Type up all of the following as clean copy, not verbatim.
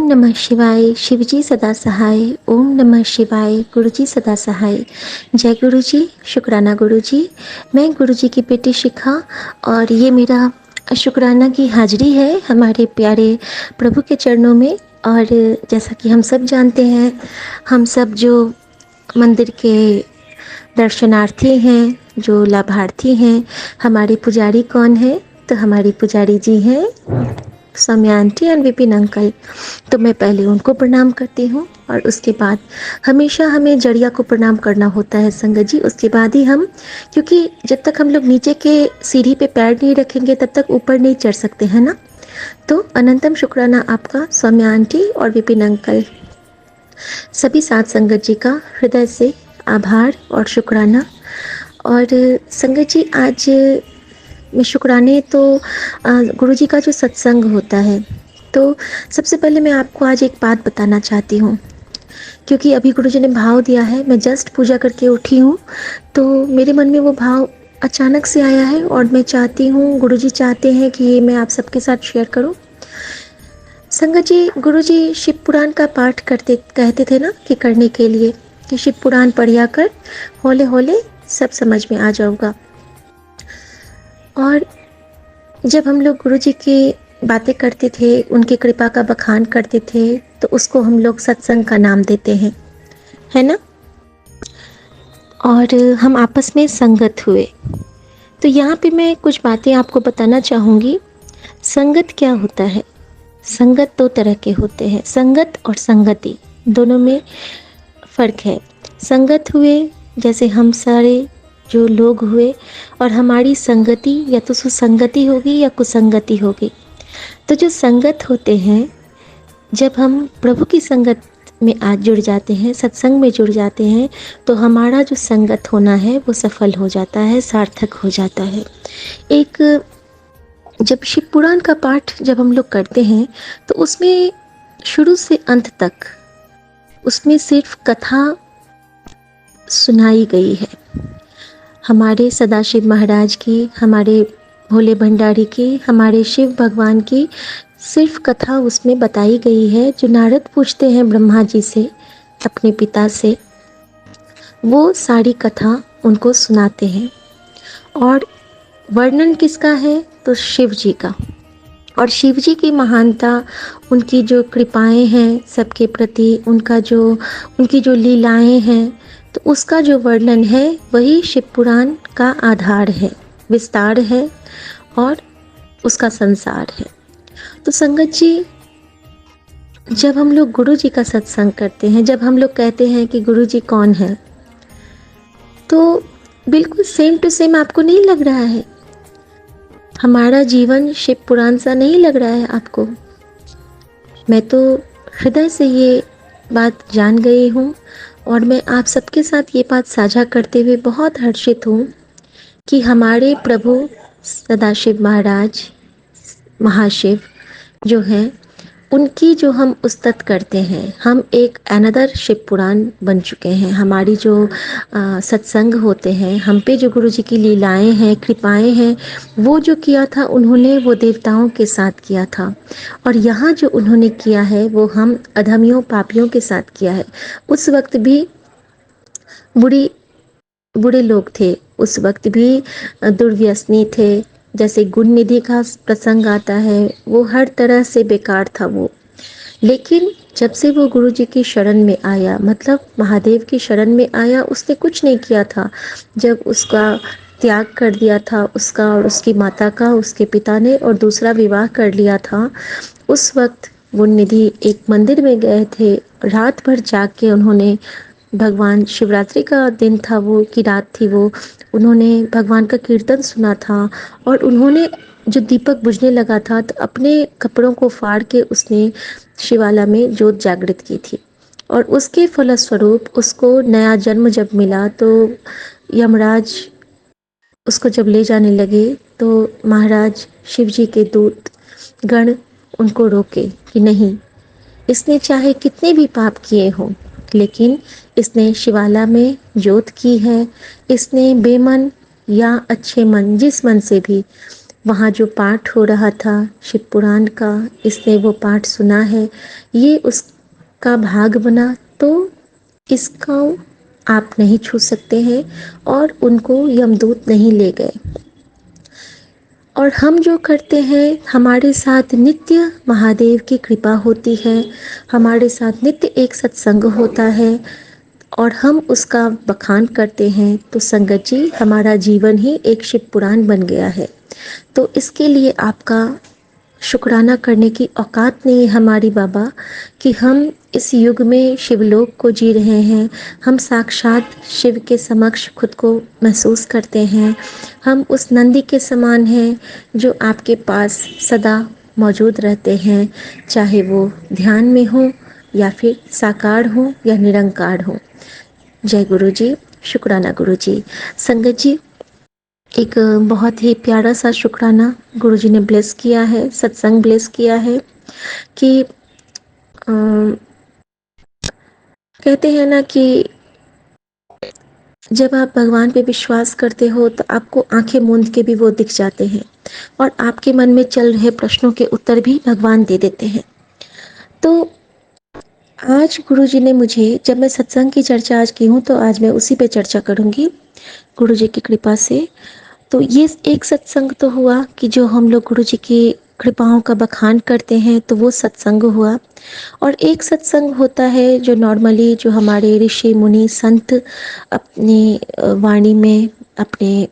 नमः शिवाय। शिवजी सदा सहाय। ओम नमः शिवाय। गुरुजी सदा सहाय। जय गुरुजी। शुक्राना गुरुजी। मैं गुरुजी की बेटी शिखा और ये मेरा शुक्राना की हाजिरी है हमारे प्यारे प्रभु के चरणों में। और जैसा कि हम सब जानते हैं, हम सब जो मंदिर के दर्शनार्थी हैं, जो लाभार्थी हैं, हमारे पुजारी कौन है? तो हमारी पुजारी जी हैं Saumya aunty and Vipin uncle. तो मैं पहले उनको प्रणाम करती हूँ और उसके बाद हमेशा हमें जड़िया को प्रणाम करना होता है संगत जी। उसके बाद ही हम, क्योंकि जब तक हम लोग नीचे के सीढ़ी पे पैर नहीं रखेंगे तब तक ऊपर नहीं चढ़ सकते हैं ना। तो अनंतम शुक्राना आपका सौम्या आंटी और विपिन अंकल, सभी साथ संगत जी का हृदय से आभार और शुक्राना। और संगत जी, आज में शुक्राने तो गुरुजी का जो सत्संग होता है, तो सबसे पहले मैं आपको आज एक बात बताना चाहती हूँ, क्योंकि अभी गुरुजी ने भाव दिया है, मैं जस्ट पूजा करके उठी हूँ, तो मेरे मन में वो भाव अचानक से आया है और मैं चाहती हूँ, गुरुजी चाहते हैं कि ये मैं आप सबके साथ शेयर करूँ। संगत जी, गुरुजी शिव पुराण का पाठ कहते थे ना कि करने के लिए, कि शिव पुराण पढ़िया कर, होले होले सब समझ में आ जाऊगा। और जब हम लोग गुरुजी की बातें करते थे, उनकी कृपा का बखान करते थे, तो उसको हम लोग सत्संग का नाम देते हैं, है ना। और हम आपस में संगत हुए। तो यहाँ पे मैं कुछ बातें आपको बताना चाहूँगी। संगत क्या होता है? संगत दो तरह के होते हैं, संगत और संगति, दोनों में फ़र्क है। संगत हुए जैसे हम सारे जो लोग हुए, और हमारी संगति या तो सुसंगति होगी या कुसंगति होगी। तो जो संगत होते हैं, जब हम प्रभु की संगत में आज जुड़ जाते हैं, सत्संग में जुड़ जाते हैं, तो हमारा जो संगत होना है वो सफल हो जाता है, सार्थक हो जाता है। एक जब शिव पुराण का पाठ जब हम लोग करते हैं, तो उसमें शुरू से अंत तक उसमें सिर्फ कथा सुनाई गई है, हमारे सदाशिव महाराज की, हमारे भोले भंडारी की, हमारे शिव भगवान की सिर्फ कथा उसमें बताई गई है। जो नारद पूछते हैं ब्रह्मा जी से, अपने पिता से, वो सारी कथा उनको सुनाते हैं। और वर्णन किसका है? तो शिव जी का। और शिव जी की महानता, उनकी जो कृपाएं हैं सबके प्रति, उनकी जो लीलाएं हैं, तो उसका जो वर्णन है वही शिव पुराण का आधार है, विस्तार है और उसका संसार है। तो संगत जी, जब हम लोग गुरु जी का सत्संग करते हैं, जब हम लोग कहते हैं कि गुरु जी कौन है, तो बिल्कुल सेम टू सेम आपको नहीं लग रहा है? हमारा जीवन शिव पुराण सा नहीं लग रहा है आपको? मैं तो हृदय से ये बात जान गई हूँ और मैं आप सबके साथ ये बात साझा करते हुए बहुत हर्षित हूँ कि हमारे प्रभु सदाशिव महाराज, महाशिव जो हैं, उनकी जो हम उस्तत करते हैं, हम एक अनदर शिव पुराण बन चुके हैं। हमारी जो सत्संग होते हैं, हम पे जो गुरु जी की लीलाएं हैं, कृपाएं हैं, वो जो किया था उन्होंने, वो देवताओं के साथ किया था। और यहाँ जो उन्होंने किया है वो हम अधमियों पापियों के साथ किया है। उस वक्त भी बुरे लोग थे, उस वक्त भी दुर्व्यसनी थे। जैसे गुण निधि का प्रसंग आता है, वो हर तरह से बेकार था वो। लेकिन जब से वो गुरु जी की शरण में आया, मतलब महादेव की शरण में आया, उसने कुछ नहीं किया था। जब उसका त्याग कर दिया था, उसका और उसकी माता का, उसके पिता ने, और दूसरा विवाह कर लिया था, उस वक्त गुण निधि एक मंदिर में गए थे। रात भर जाग के उन्होंने, भगवान, शिवरात्रि का दिन था वो, की रात थी वो, उन्होंने भगवान का कीर्तन सुना था। और उन्होंने जो दीपक बुझने लगा था, तो अपने कपड़ों को फाड़ के उसने शिवाला में ज्योत जागृत की थी। और उसके फलस्वरूप उसको नया जन्म जब मिला, तो यमराज उसको जब ले जाने लगे, तो महाराज शिव जी के दूत गण उनको रोके कि नहीं, इसने चाहे कितने भी पाप किए हों, लेकिन इसने शिवाला में ज्योत की है। इसने बेमन या अच्छे मन, जिस मन से भी वहाँ जो पाठ हो रहा था शिव पुराण का, इसने वो पाठ सुना है, ये उसका भाग बना, तो इसका आप नहीं छू सकते हैं और उनको यमदूत नहीं ले गए। और हम जो करते हैं, हमारे साथ नित्य महादेव की कृपा होती है, हमारे साथ नित्य एक सत्संग होता है और हम उसका बखान करते हैं, तो संगत जी हमारा जीवन ही एक शिव पुराण बन गया है। तो इसके लिए आपका शुक्राना करने की औकात नहीं है हमारी बाबा, कि हम इस युग में शिवलोक को जी रहे हैं, हम साक्षात शिव के समक्ष खुद को महसूस करते हैं, हम उस नंदी के समान हैं जो आपके पास सदा मौजूद रहते हैं, चाहे वो ध्यान में हो या फिर साकार हो या निरंकार हो। जय गुरु जी, शुक्राना गुरु जी। संगत जी, एक बहुत ही प्यारा सा शुक्राना गुरुजी ने ब्लेस किया है, सत्संग ब्लेस किया है कि कहते हैं ना कि जब आप भगवान पे विश्वास करते हो तो आपको आंखें मूंद के भी वो दिख जाते हैं और आपके मन में चल रहे प्रश्नों के उत्तर भी भगवान दे देते हैं। तो आज गुरुजी ने मुझे, जब मैं सत्संग की चर्चा आज की हूँ तो आज मैं उसी पे चर्चा करूँगी गुरुजी की कृपा से। तो ये एक सत्संग तो हुआ कि जो हम लोग गुरु जी की कृपाओं का बखान करते हैं, तो वो सत्संग हुआ। और एक सत्संग होता है जो नॉर्मली जो हमारे ऋषि मुनि संत अपनी वाणी में, अपने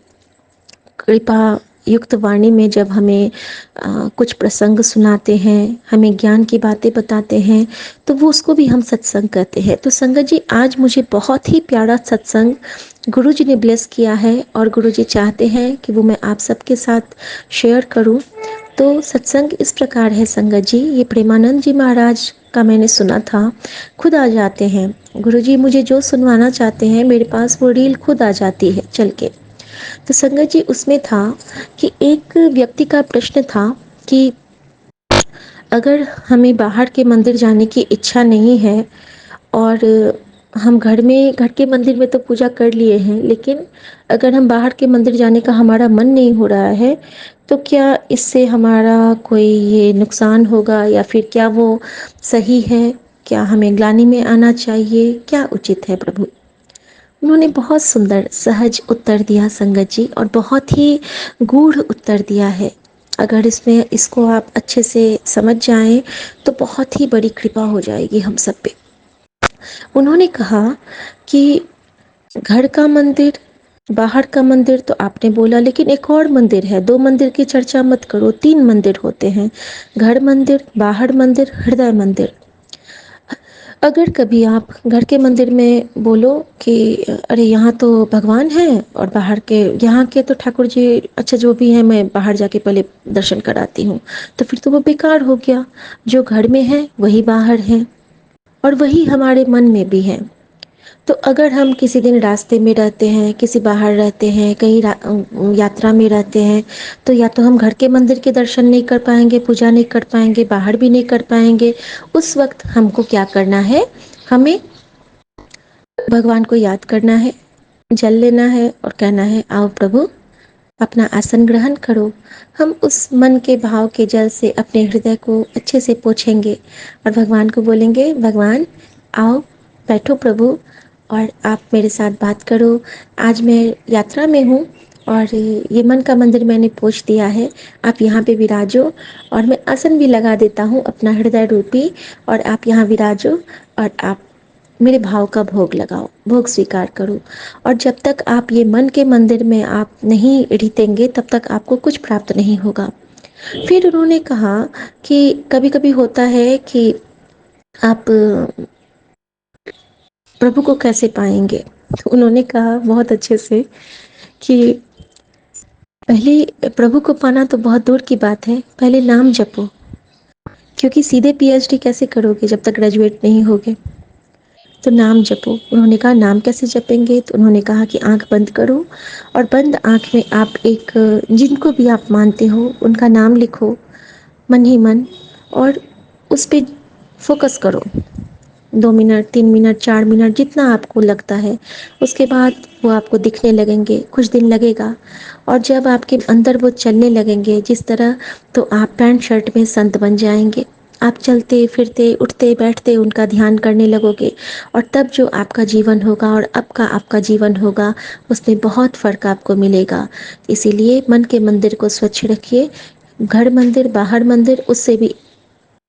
कृपा युक्त वाणी में जब हमें कुछ प्रसंग सुनाते हैं, हमें ज्ञान की बातें बताते हैं, तो वो उसको भी हम सत्संग कहते हैं। तो संगत जी, आज मुझे बहुत ही प्यारा सत्संग गुरु जी ने ब्लेस किया है और गुरु जी चाहते हैं कि वो मैं आप सबके साथ शेयर करूं। तो सत्संग इस प्रकार है संगत जी, ये प्रेमानंद जी महाराज का मैंने सुना था। खुद आ जाते हैं गुरु जी, मुझे जो सुनवाना चाहते हैं मेरे पास वो रील खुद आ जाती है चल के। तो संगत जी, उसमें था कि एक व्यक्ति का प्रश्न था कि अगर हमें बाहर के मंदिर जाने की इच्छा नहीं है और हम घर के मंदिर में तो पूजा कर लिए हैं, लेकिन अगर हम बाहर के मंदिर जाने का हमारा मन नहीं हो रहा है, तो क्या इससे हमारा कोई ये नुकसान होगा या फिर क्या वो सही है? क्या हमें ग्लानि में आना चाहिए? क्या उचित है प्रभु? उन्होंने बहुत सुंदर सहज उत्तर दिया संगत जी, और बहुत ही गूढ़ उत्तर दिया है। अगर इसको आप अच्छे से समझ जाएं तो बहुत ही बड़ी कृपा हो जाएगी हम सब पे। उन्होंने कहा कि घर का मंदिर, बाहर का मंदिर तो आपने बोला, लेकिन एक और मंदिर है। दो मंदिर की चर्चा मत करो, तीन मंदिर होते हैं, घर मंदिर, बाहर मंदिर, हृदय मंदिर। अगर कभी आप घर के मंदिर में बोलो कि अरे यहाँ तो भगवान है और बाहर के, यहाँ के तो ठाकुर जी अच्छा जो भी है, मैं बाहर जाके पहले दर्शन कराती हूँ, तो फिर तो वो बेकार हो गया। जो घर में है वही बाहर है और वही हमारे मन में भी है। तो अगर हम किसी दिन रास्ते में रहते हैं, किसी बाहर रहते हैं, कहीं यात्रा में रहते हैं, तो या तो हम घर के मंदिर के दर्शन नहीं कर पाएंगे, पूजा नहीं कर पाएंगे, बाहर भी नहीं कर पाएंगे। उस वक्त हमको क्या करना है? हमें भगवान को याद करना है, जल लेना है और कहना है आओ प्रभु अपना आसन ग्रहण करो। हम उस मन के भाव के जल से अपने हृदय को अच्छे से पोछेंगे और भगवान को बोलेंगे, भगवान आओ बैठो प्रभु और आप मेरे साथ बात करो। आज मैं यात्रा में हूँ और ये मन का मंदिर मैंने पोछ दिया है, आप यहाँ पे विराजो और मैं आसन भी लगा देता हूँ अपना हृदय रूपी, और आप यहाँ विराजो और आप मेरे भाव का भोग लगाओ, भोग स्वीकार करो। और जब तक आप ये मन के मंदिर में आप नहीं रीतेंगे, तब तक आपको कुछ प्राप्त नहीं होगा। फिर उन्होंने कहा कि कभी कभी होता है कि आप प्रभु को कैसे पाएंगे। तो उन्होंने कहा बहुत अच्छे से कि पहले प्रभु को पाना तो बहुत दूर की बात है, पहले नाम जपो, क्योंकि सीधे पीएचडी कैसे करोगे जब तक ग्रेजुएट नहीं होगे। तो नाम जपो। उन्होंने कहा नाम कैसे जपेंगे? तो उन्होंने कहा कि आंख बंद करो और बंद आंख में आप एक, जिनको भी आप मानते हो उनका नाम लिखो मन ही मन और उस पर फोकस करो। 2 मिनट, 3 मिनट, 4 मिनट, जितना आपको लगता है। उसके बाद वो आपको दिखने लगेंगे, कुछ दिन लगेगा। और जब आपके अंदर वो चलने लगेंगे जिस तरह, तो आप पैंट शर्ट में संत बन जाएंगे। आप चलते फिरते उठते बैठते उनका ध्यान करने लगोगे। और तब जो आपका जीवन होगा और अब का आपका जीवन होगा, उसमें बहुत फ़र्क आपको मिलेगा। इसीलिए मन के मंदिर को स्वच्छ रखिए। घर मंदिर बाहर मंदिर उससे भी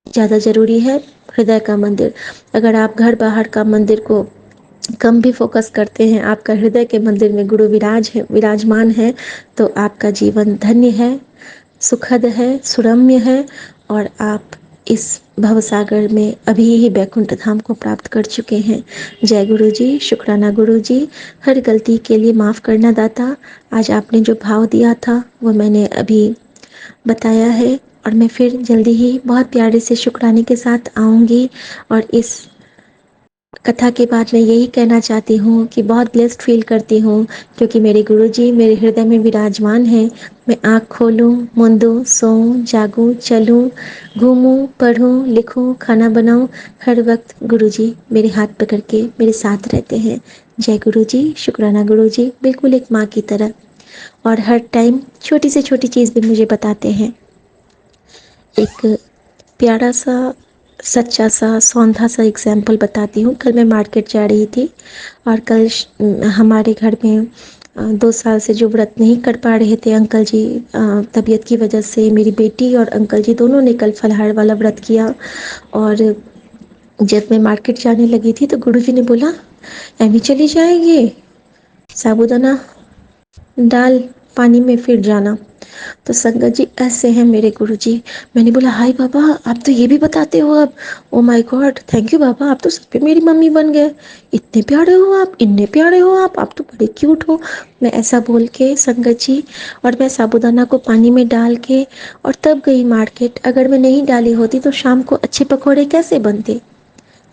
ज़्यादा ज़रूरी है हृदय का मंदिर। अगर आप घर बाहर का मंदिर को कम भी फोकस करते हैं, आपका हृदय के मंदिर में गुरु विराजमान है, तो आपका जीवन धन्य है, सुखद है, सुरम्य है। और आप इस भवसागर में अभी ही बैकुंठ धाम को प्राप्त कर चुके हैं। जय गुरु जी, शुक्राना गुरु जी। हर गलती के लिए माफ़ करना दाता। आज आपने जो भाव दिया था वो मैंने अभी बताया है, और मैं फिर जल्दी ही बहुत प्यारे से शुक्राने के साथ आऊँगी। और इस कथा के बाद मैं यही कहना चाहती हूँ कि बहुत ब्लेस्ड फील करती हूँ, क्योंकि मेरे गुरुजी मेरे हृदय में विराजमान हैं। मैं आँख खोलूँ, मूंदूँ, सोऊं, जागूँ, चलूँ, घूमूँ, पढ़ूँ, लिखूँ, खाना बनाऊँ, हर वक्त गुरुजी मेरे हाथ पकड़ के मेरे साथ रहते हैं। जय गुरुजी, शुक्राना गुरुजी, बिल्कुल एक माँ की तरह। और हर टाइम छोटी से छोटी चीज़ भी मुझे बताते हैं। एक प्यारा सा, सच्चा सा, सौंधा सा एग्जाम्पल बताती हूँ। कल मैं मार्केट जा रही थी, और कल हमारे घर में 2 साल से जो व्रत नहीं कर पा रहे थे अंकल जी, तबीयत की वजह से, मेरी बेटी और अंकल जी दोनों ने कल फलाहार वाला व्रत किया। और जब मैं मार्केट जाने लगी थी तो गुरुजी ने बोला, एमी चली जाएगी, साबूदाना डाल पानी में फिर जाना। तो संगत जी ऐसे हैं मेरे गुरुजी। मैंने बोला, हाय बाबा, आप तो ये भी बताते हो अब। Oh my god, thank you बाबा, आप तो सब पे मेरी मम्मी बन गए। इतने प्यारे हो आप, इतने प्यारे हो आप तो बड़े क्यूट हो। मैं ऐसा बोल के संगत जी, और मैं साबूदाना को पानी में डाल के और तब गई मार्केट। अगर मैं नहीं डाली होती तो शाम को अच्छे पकौड़े कैसे बनते।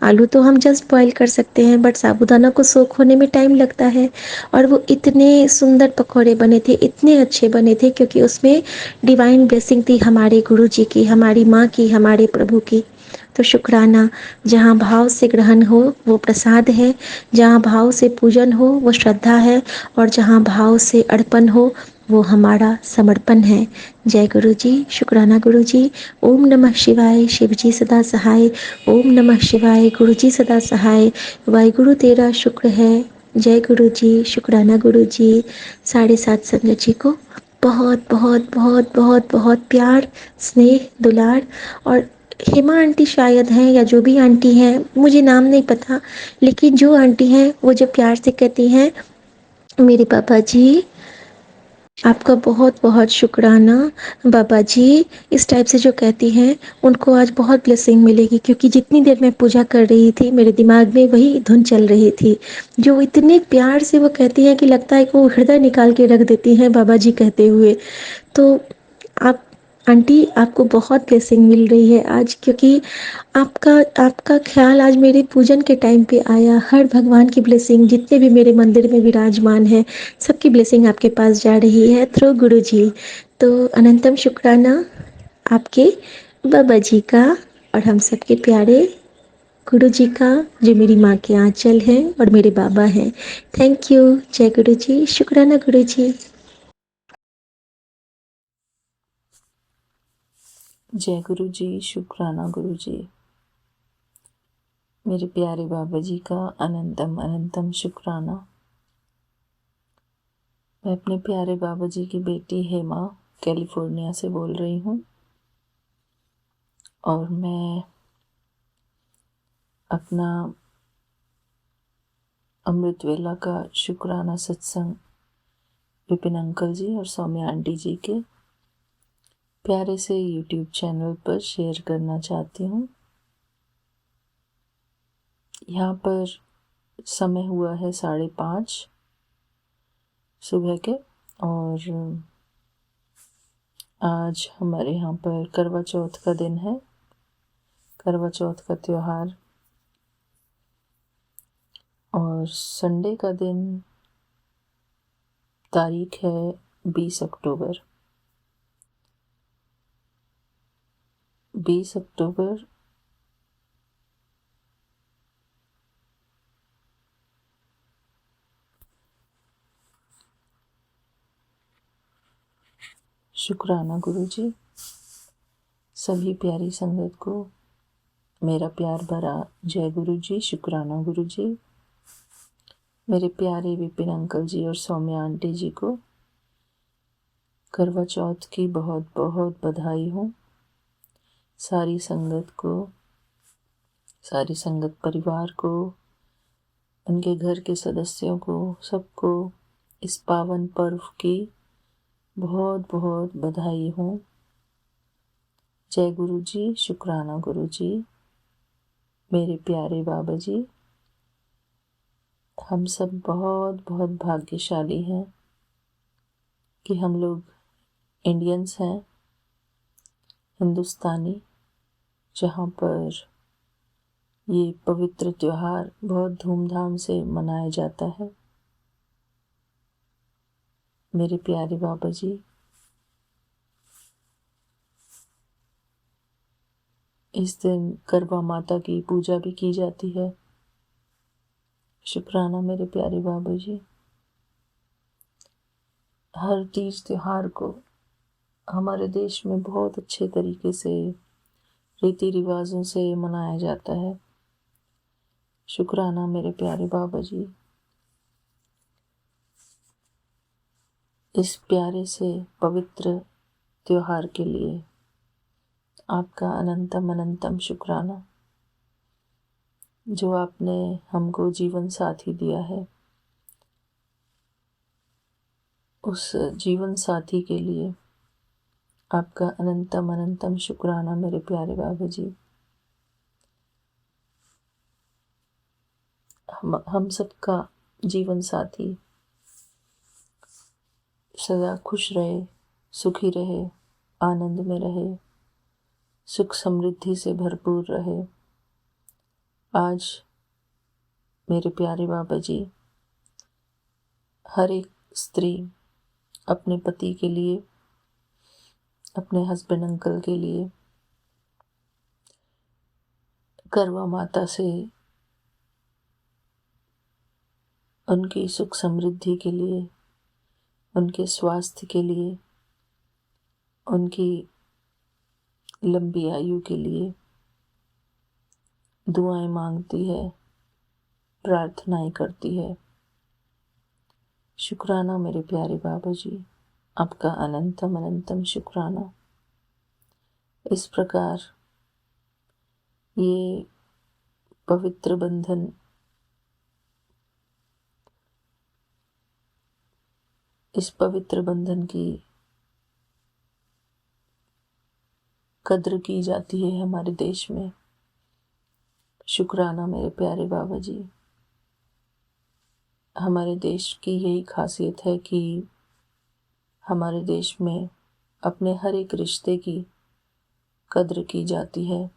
आलू तो हम जस्ट बॉईल कर सकते हैं, बट साबूदाना को सोख होने में टाइम लगता है। और वो इतने सुंदर पकौड़े बने थे, इतने अच्छे बने थे, क्योंकि उसमें डिवाइन ब्लेसिंग थी हमारे गुरु जी की, हमारी माँ की, हमारे प्रभु की। तो शुक्राना। जहाँ भाव से ग्रहण हो वो प्रसाद है, जहाँ भाव से पूजन हो वो श्रद्धा है, और जहाँ भाव से अर्पण हो वो हमारा समर्पण है। जय गुरु जी, शुक्राना गुरु जी। ओम नमः शिवाय, शिव जी सदा सहाय। ओम नमः शिवाय, गुरु जी सदा सहाय। वाहिगुरु तेरा शुक्र है। जय गुरु जी, शुक्राना गुरु जी। 7:30 संगत जी को बहुत बहुत बहुत बहुत बहुत प्यार, स्नेह, दुलार। और हेमा आंटी शायद हैं, या जो भी आंटी हैं, मुझे नाम नहीं पता, लेकिन जो आंटी हैं वो जब प्यार से कहती हैं, मेरे पापा जी आपका बहुत बहुत शुक्राना बाबा जी, इस टाइप से जो कहती हैं उनको आज बहुत ब्लेसिंग मिलेगी। क्योंकि जितनी देर मैं पूजा कर रही थी मेरे दिमाग में वही धुन चल रही थी, जो इतने प्यार से वो कहती हैं कि लगता है कि वो हृदय निकाल के रख देती हैं बाबा जी कहते हुए। तो आप आंटी, आपको बहुत ब्लेसिंग मिल रही है आज, क्योंकि आपका आपका ख्याल आज मेरे पूजन के टाइम पे आया। हर भगवान की ब्लेसिंग जितने भी मेरे मंदिर में विराजमान है, सबकी ब्लेसिंग आपके पास जा रही है थ्रू गुरु जी। तो अनंतम शुक्राना आपके बाबा जी का, और हम सबके प्यारे गुरु जी का, जो मेरी माँ के आंचल हैं और मेरे बाबा हैं। Thank you. जय गुरु जी, शुक्राना गुरु जी। जय गुरु जी, शुक्राना गुरु जी। मेरे प्यारे बाबा जी का अनंतम अनंतम शुक्राना। मैं अपने प्यारे बाबा जी की बेटी हेमा कैलिफोर्निया से बोल रही हूँ, और मैं अपना अमृत वेला का शुक्राना सत्संग विपिन अंकल जी और सौम्या आंटी जी के प्यारे से यूट्यूब चैनल पर शेयर करना चाहती हूँ। यहाँ पर समय हुआ है 5:30 सुबह के, और आज हमारे यहाँ पर करवा चौथ का दिन है, करवा चौथ का त्यौहार। और संडे का दिन, तारीख है 20 अक्टूबर। 20 अक्टूबर शुक्राना गुरु जी। सभी प्यारी संगत को मेरा प्यार भरा जय गुरु जी। शुक्राना गुरु जी। मेरे प्यारे विपिन अंकल जी और सौम्या आंटी जी को करवा चौथ की बहुत बहुत बधाई हो। सारी संगत को, सारी संगत परिवार को, उनके घर के सदस्यों को, सबको इस पावन पर्व की बहुत बहुत बधाई हो। जय गुरु जी। शुक्राना गुरु जी। मेरे प्यारे बाबा जी, हम सब बहुत बहुत भाग्यशाली हैं कि हम लोग इंडियंस हैं, हिंदुस्तानी, जहाँ पर ये पवित्र त्योहार बहुत धूमधाम से मनाया जाता है। मेरे प्यारे बाबा जी, इस दिन करवा माता की पूजा भी की जाती है। शुक्राना मेरे प्यारे बाबा जी। हर तीज त्योहार को हमारे देश में बहुत अच्छे तरीके से रीति रिवाजों से मनाया जाता है। शुक्राना मेरे प्यारे बाबा जी। इस प्यारे से पवित्र त्योहार के लिए आपका अनंतम अनंतम शुक्राना, जो आपने हमको जीवन साथी दिया है। उस जीवन साथी के लिए आपका अनंतम अनंतम शुक्राना मेरे प्यारे बाबा जी। हम सबका जीवन साथी सदा खुश रहे, सुखी रहे, आनंद में रहे, सुख समृद्धि से भरपूर रहे। आज मेरे प्यारे बाबा जी, हर एक स्त्री अपने पति के लिए, अपने हस्बैंड अंकल के लिए करवा माता से उनकी सुख समृद्धि के लिए, उनके स्वास्थ्य के लिए, उनकी लंबी आयु के लिए दुआएं मांगती है, प्रार्थनाएं करती है। शुक्राना मेरे प्यारे बाबा जी, आपका अनंतम अनंतम शुक्राना। इस प्रकार ये पवित्र बंधन इस पवित्र बंधन की कद्र की जाती है हमारे देश में। शुक्राना मेरे प्यारे बाबा जी। हमारे देश की यही खासियत है कि हमारे देश में अपने हर एक रिश्ते की कद्र की जाती है।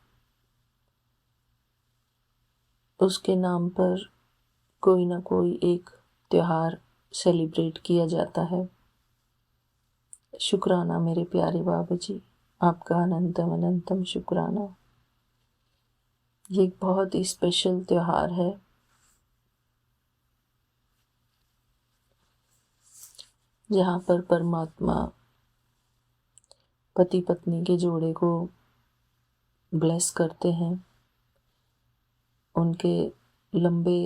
उसके नाम पर कोई ना कोई एक त्योहार सेलिब्रेट किया जाता है। शुक्राना मेरे प्यारे बाबा जी, आपका अनंतम अनंतम शुक्राना। ये एक बहुत ही स्पेशल त्योहार है। जहाँ पर परमात्मा पति पत्नी के जोड़े को ब्लेस करते हैं, उनके लंबे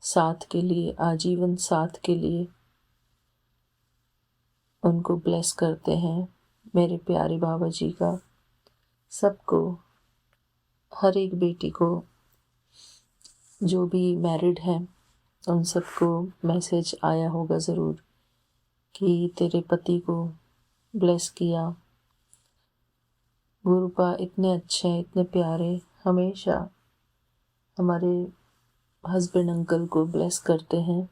साथ के लिए, आजीवन साथ के लिए उनको ब्लेस करते हैं। मेरे प्यारे बाबा जी का सबको, हर एक बेटी को, जो भी मैरिड है, उन सबको मैसेज आया होगा ज़रूर कि तेरे पति को ब्लेस किया। गुरुपा इतने अच्छे हैं, इतने प्यारे, हमेशा हमारे हस्बैंड अंकल को ब्लेस करते हैं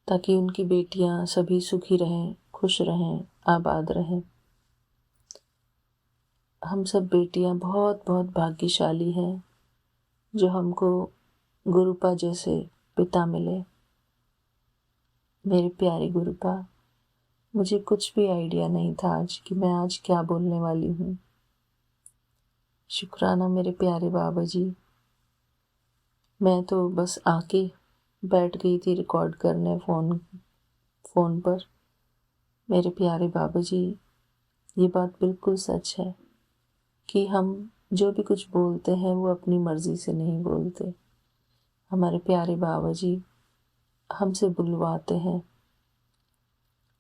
ताकि उनकी बेटियां सभी सुखी रहें, खुश रहें, आबाद रहें। हम सब बेटियां बहुत बहुत भाग्यशाली हैं जो हमको गुरुपा जैसे पिता मिले। मेरे प्यारे गुरुपा, मुझे कुछ भी आइडिया नहीं था आज कि मैं आज क्या बोलने वाली हूँ। शुक्राना मेरे प्यारे बाबा जी। मैं तो बस आके बैठ गई थी रिकॉर्ड करने फ़ोन पर, मेरे प्यारे बाबा जी, ये बात बिल्कुल सच है कि हम जो भी कुछ बोलते हैं वो अपनी मर्जी से नहीं बोलते। हमारे प्यारे बाबा जी हमसे बुलवाते हैं।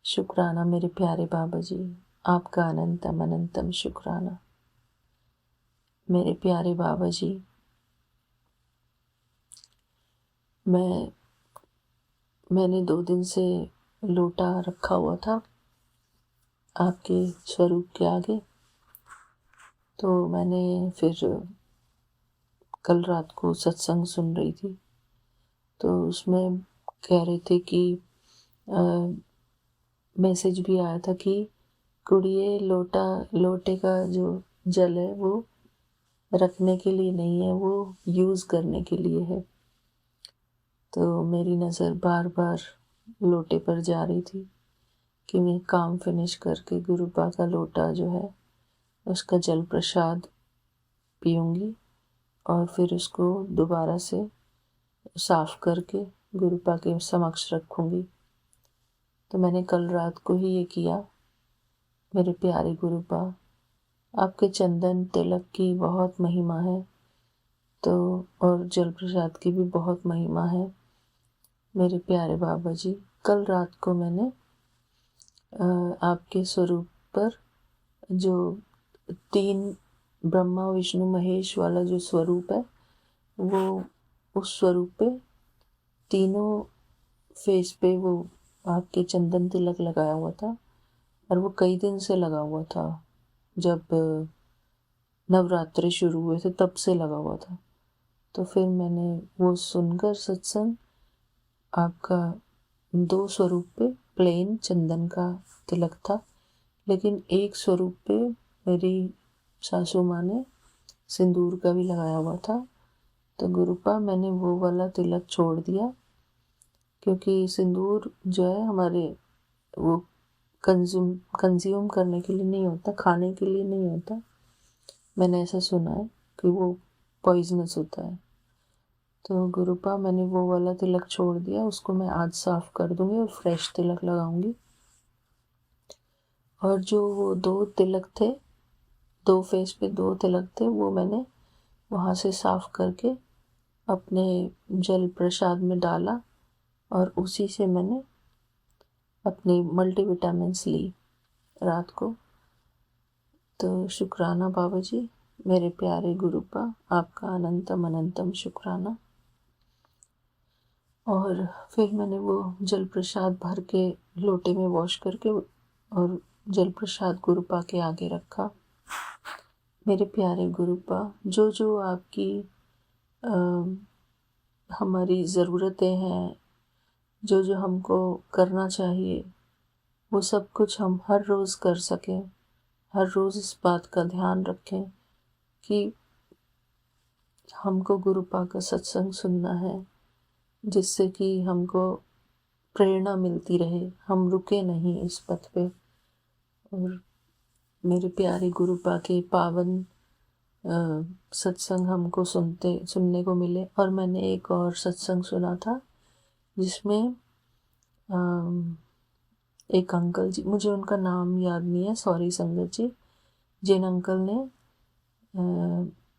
शुक्राना मेरे प्यारे बाबा जी, आपका अनंतम अनंतम शुक्राना। मेरे प्यारे बाबा जी, मैंने 2 दिन से लोटा रखा हुआ था आपके स्वरूप के आगे। तो मैंने फिर कल रात को सत्संग सुन रही थी, तो उसमें कह रहे थे कि मैसेज भी आया था कि कुड़िए लोटे का जो जल है वो रखने के लिए नहीं है, वो यूज़ करने के लिए है। तो मेरी नज़र बार बार लोटे पर जा रही थी कि मैं काम फिनिश करके गुरुपा का लोटा जो है उसका जल प्रसाद पीऊँगी और फिर उसको दोबारा से साफ करके गुरुपा के समक्ष रखूँगी। तो मैंने कल रात को ही ये किया। मेरे प्यारे गुरुपा, आपके चंदन तिलक की बहुत महिमा है, तो और जल प्रसाद की भी बहुत महिमा है। मेरे प्यारे बाबा जी, कल रात को मैंने आपके स्वरूप पर जो 3 ब्रह्मा विष्णु महेश वाला जो स्वरूप है, वो उस स्वरूप पे तीनों फेस पे वो आपके चंदन तिलक लगाया हुआ था और वो कई दिन से लगा हुआ था। जब नवरात्रि शुरू हुए थे तब से लगा हुआ था। तो फिर मैंने वो सुनकर सत्संग, आपका 2 स्वरूप पे प्लेन चंदन का तिलक था, लेकिन एक स्वरूप पे मेरी सासू माँ ने सिंदूर का भी लगाया हुआ था। तो गुरुपा, मैंने वो वाला तिलक छोड़ दिया, क्योंकि सिंदूर जो है हमारे वो कंज्यूम करने के लिए नहीं होता, खाने के लिए नहीं होता। मैंने ऐसा सुना है कि वो पॉइजनस होता है। तो गुरुपा, मैंने वो वाला तिलक छोड़ दिया, उसको मैं आज साफ कर दूंगी और फ्रेश तिलक लगाऊंगी। और जो वो 2 तिलक थे, 2 फेस पे 2 तिलक थे, वो मैंने वहाँ से साफ करके अपने जल प्रसाद में डाला और उसी से मैंने अपनी मल्टीविटामिन्स ली रात को। तो शुक्राना बाबा जी, मेरे प्यारे गुरुपा, आपका अनंतम अनंतम शुक्राना। और फिर मैंने वो जल प्रसाद भर के लोटे में वॉश करके और जल प्रसाद गुरुपा के आगे रखा। मेरे प्यारे गुरुपा, जो जो आपकी हमारी ज़रूरतें हैं, जो जो हमको करना चाहिए, वो सब कुछ हम हर रोज़ कर सकें। हर रोज़ इस बात का ध्यान रखें कि हमको गुरुपा का सत्संग सुनना है, जिससे कि हमको प्रेरणा मिलती रहे, हम रुके नहीं इस पथ पे। और मेरे प्यारे गुरुपा के पावन सत्संग हमको सुनने को मिले। और मैंने एक और सत्संग सुना था जिसमें एक अंकल जी, मुझे उनका नाम याद नहीं है, सॉरी संगत जी, जिन अंकल ने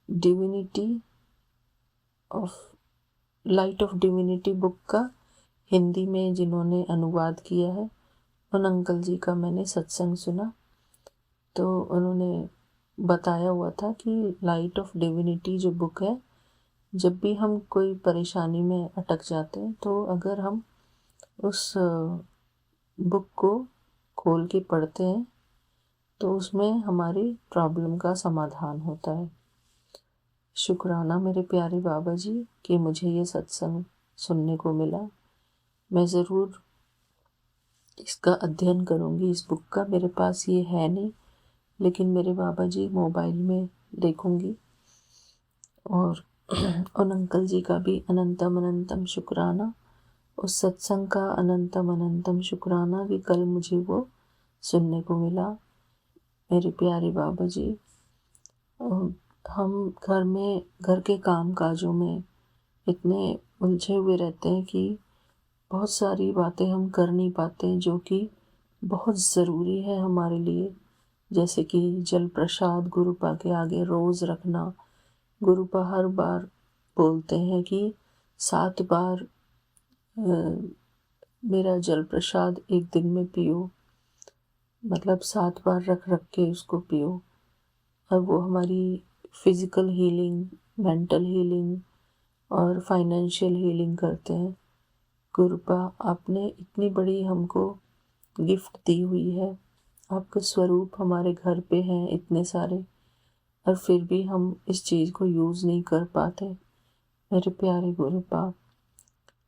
divinity of light of divinity book का हिंदी में जिन्होंने अनुवाद किया है, उन अंकल जी का मैंने सत्संग सुना। तो उन्होंने बताया हुआ था कि लाइट ऑफ डिविनिटी जो बुक है, जब भी हम कोई परेशानी में अटक जाते हैं, तो अगर हम उस बुक को खोल के पढ़ते हैं तो उसमें हमारी प्रॉब्लम का समाधान होता है। शुक्राना मेरे प्यारे बाबा जी कि मुझे ये सत्संग सुनने को मिला। मैं ज़रूर इसका अध्ययन करूँगी। इस बुक का मेरे पास ये है नहीं, लेकिन मेरे बाबा जी मोबाइल में देखूँगी। और उन अंकल जी का भी अनंतम अनंतम शुक्राना, उस सत्संग का अनंतम अनंतम शुक्राना कि कल मुझे वो सुनने को मिला। मेरे प्यारे बाबा जी, हम घर के काम काजों में इतने उलझे हुए रहते हैं कि बहुत सारी बातें हम कर नहीं पाते, जो कि बहुत ज़रूरी है हमारे लिए। जैसे कि जल प्रसाद गुरुपा के आगे रोज़ रखना। गुरुपा हर बार बोलते हैं कि 7 बार मेरा जल प्रसाद एक दिन में पियो, मतलब 7 बार रख रख के उसको पियो। और वो हमारी फिज़िकल हीलिंग, मेंटल हीलिंग और फाइनेंशियल हीलिंग करते हैं। गुरुपा, आपने इतनी बड़ी हमको गिफ्ट दी हुई है, आपके स्वरूप हमारे घर पे हैं इतने सारे, और फिर भी हम इस चीज़ को यूज़ नहीं कर पाते। मेरे प्यारे गुरुपा,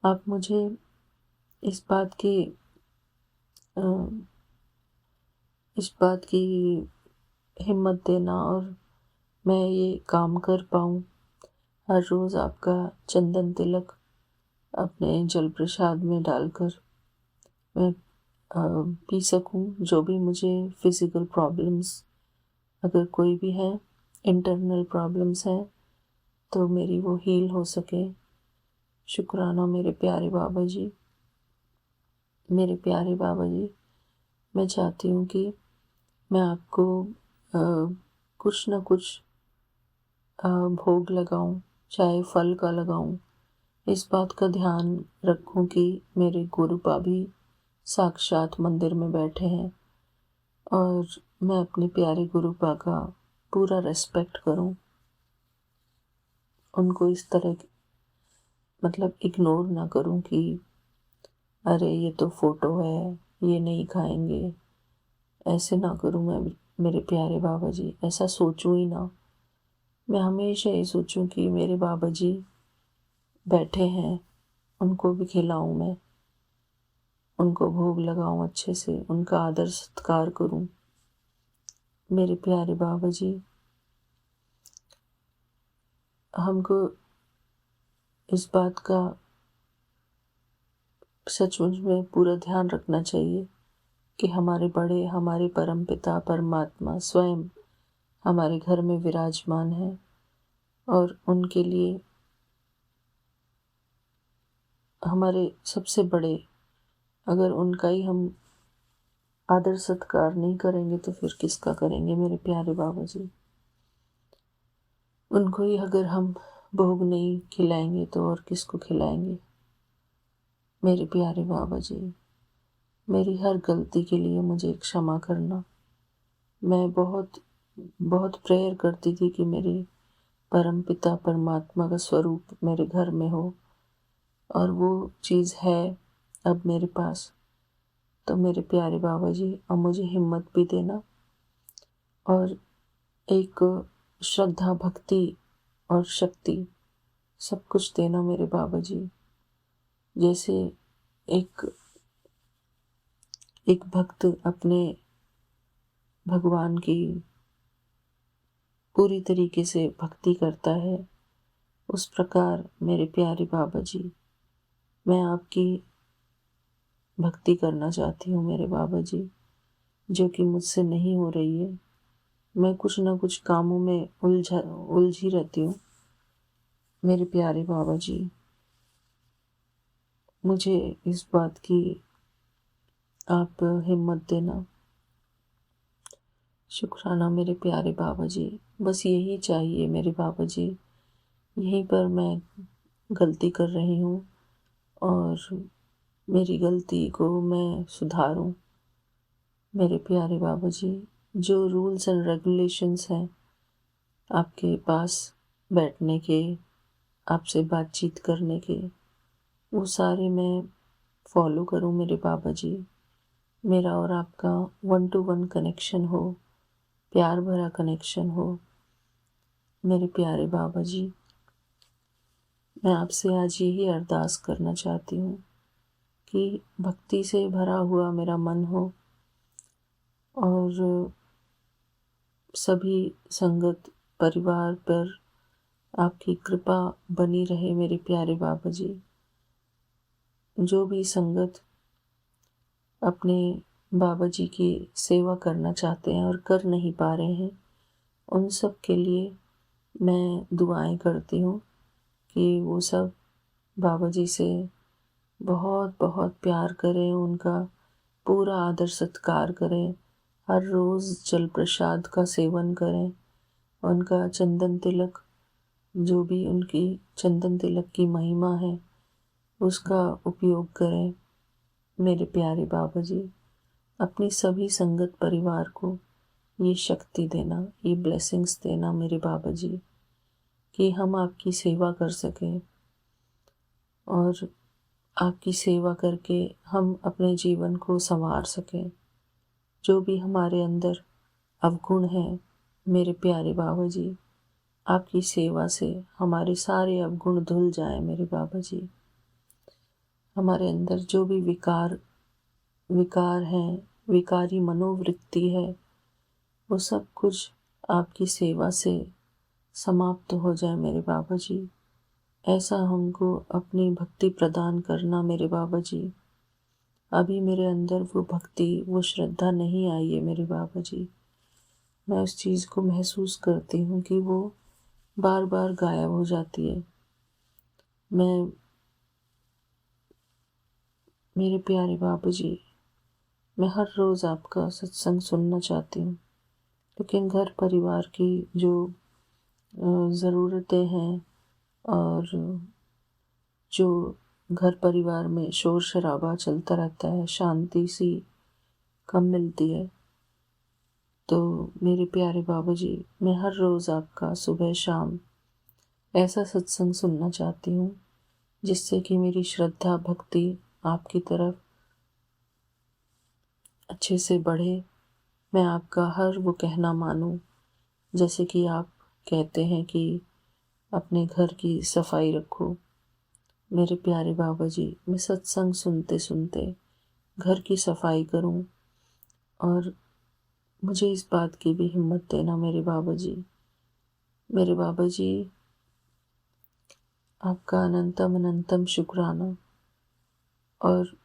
आप मुझे इस बात की अ, इस बात की हिम्मत देना और मैं ये काम कर पाऊँ। हर रोज़ आपका चंदन तिलक अपने जल प्रसाद में डालकर मैं पी सकूँ। जो भी मुझे फिज़िकल प्रॉब्लम्स अगर कोई भी है, इंटरनल प्रॉब्लम्स हैं, तो मेरी वो हील हो सके। शुक्राना मेरे प्यारे बाबा जी। मेरे प्यारे बाबा जी, मैं चाहती हूँ कि मैं आपको कुछ न कुछ भोग लगाऊं, चाहे फल का लगाऊं। इस बात का ध्यान रखूं कि मेरे गुरुपा भी साक्षात मंदिर में बैठे हैं और मैं अपने प्यारे गुरुपा का पूरा रेस्पेक्ट करूं। उनको इस तरह मतलब इग्नोर ना करूं कि अरे ये तो फोटो है, ये नहीं खाएंगे। ऐसे ना करूं मैं, मेरे प्यारे बाबा जी, ऐसा सोचूं ही ना। मैं हमेशा ये सोचूं कि मेरे बाबा जी बैठे हैं, उनको भी खिलाऊं मैं, उनको भोग लगाऊं अच्छे से, उनका आदर सत्कार करूं। मेरे प्यारे बाबा जी, हमको इस बात का सचमुच में पूरा ध्यान रखना चाहिए कि हमारे बड़े, हमारे परमपिता परमात्मा स्वयं हमारे घर में विराजमान है और उनके लिए हमारे सबसे बड़े, अगर उनका ही हम आदर सत्कार नहीं करेंगे तो फिर किसका करेंगे मेरे प्यारे बाबा जी। उनको ही अगर हम भोग नहीं खिलाएंगे तो और किसको खिलाएंगे। मेरे प्यारे बाबा जी, मेरी हर गलती के लिए मुझे क्षमा करना। मैं बहुत बहुत प्रेयर करती थी कि मेरे परमपिता परमात्मा का स्वरूप मेरे घर में हो, और वो चीज़ है अब मेरे पास। तो मेरे प्यारे बाबा जी, अब मुझे हिम्मत भी देना और एक श्रद्धा, भक्ति और शक्ति सब कुछ देना मेरे बाबा जी। जैसे एक एक भक्त अपने भगवान की पूरी तरीके से भक्ति करता है, उस प्रकार मेरे प्यारे बाबा जी, मैं आपकी भक्ति करना चाहती हूँ मेरे बाबा जी, जो कि मुझसे नहीं हो रही है। मैं कुछ ना कुछ कामों में उलझी रहती हूँ। मेरे प्यारे बाबा जी, मुझे इस बात की आप हिम्मत देना। शुक्राना मेरे प्यारे बाबा जी, बस यही चाहिए मेरे बाबा जी। यहीं पर मैं गलती कर रही हूँ और मेरी गलती को मैं सुधारूं। मेरे प्यारे बाबा जी, जो रूल्स एंड रेगुलेशंस हैं आपके पास बैठने के, आपसे बातचीत करने के, वो सारे मैं फॉलो करूं मेरे बाबा जी। मेरा और आपका 1 to 1 कनेक्शन हो, प्यार भरा कनेक्शन हो। मेरे प्यारे बाबा जी, मैं आपसे आज यही अरदास करना चाहती हूँ कि भक्ति से भरा हुआ मेरा मन हो और सभी संगत परिवार पर आपकी कृपा बनी रहे मेरे प्यारे बाबा जी। जो भी संगत अपने बाबा जी की सेवा करना चाहते हैं और कर नहीं पा रहे हैं, उन सब के लिए मैं दुआएं करती हूँ कि वो सब बाबा जी से बहुत बहुत प्यार करें, उनका पूरा आदर सत्कार करें, हर रोज़ जल प्रसाद का सेवन करें, उनका चंदन तिलक, जो भी उनकी चंदन तिलक की महिमा है उसका उपयोग करें। मेरे प्यारे बाबा जी, अपनी सभी संगत परिवार को ये शक्ति देना, ये ब्लेसिंग्स देना मेरे बाबा जी, कि हम आपकी सेवा कर सकें और आपकी सेवा करके हम अपने जीवन को संवार सकें। जो भी हमारे अंदर अवगुण हैं मेरे प्यारे बाबा जी, आपकी सेवा से हमारे सारे अवगुण धुल जाएं मेरे बाबा जी। हमारे अंदर जो भी विकार हैं, विकारी मनोवृत्ति है, वो सब कुछ आपकी सेवा से समाप्त हो जाए मेरे बाबा जी। ऐसा हमको अपनी भक्ति प्रदान करना मेरे बाबा जी। अभी मेरे अंदर वो भक्ति, वो श्रद्धा नहीं आई है मेरे बाबा जी। मैं उस चीज़ को महसूस करती हूँ कि वो बार बार गायब हो जाती है। मेरे प्यारे बाबा जी, मैं हर रोज़ आपका सत्संग सुनना चाहती हूँ, लेकिन घर परिवार की जो ज़रूरतें हैं और जो घर परिवार में शोर शराबा चलता रहता है, शांति सी कम मिलती है। तो मेरे प्यारे बाबा जी, मैं हर रोज़ आपका सुबह शाम ऐसा सत्संग सुनना चाहती हूँ जिससे कि मेरी श्रद्धा भक्ति आपकी तरफ अच्छे से बढ़े। मैं आपका हर वो कहना मानूं, जैसे कि आप कहते हैं कि अपने घर की सफाई रखो। मेरे प्यारे बाबा जी, मैं सत्संग सुनते सुनते घर की सफाई करूं और मुझे इस बात की भी हिम्मत देना मेरे बाबा जी। मेरे बाबा जी, आपका अनंतम अनंतम शुक्राना। और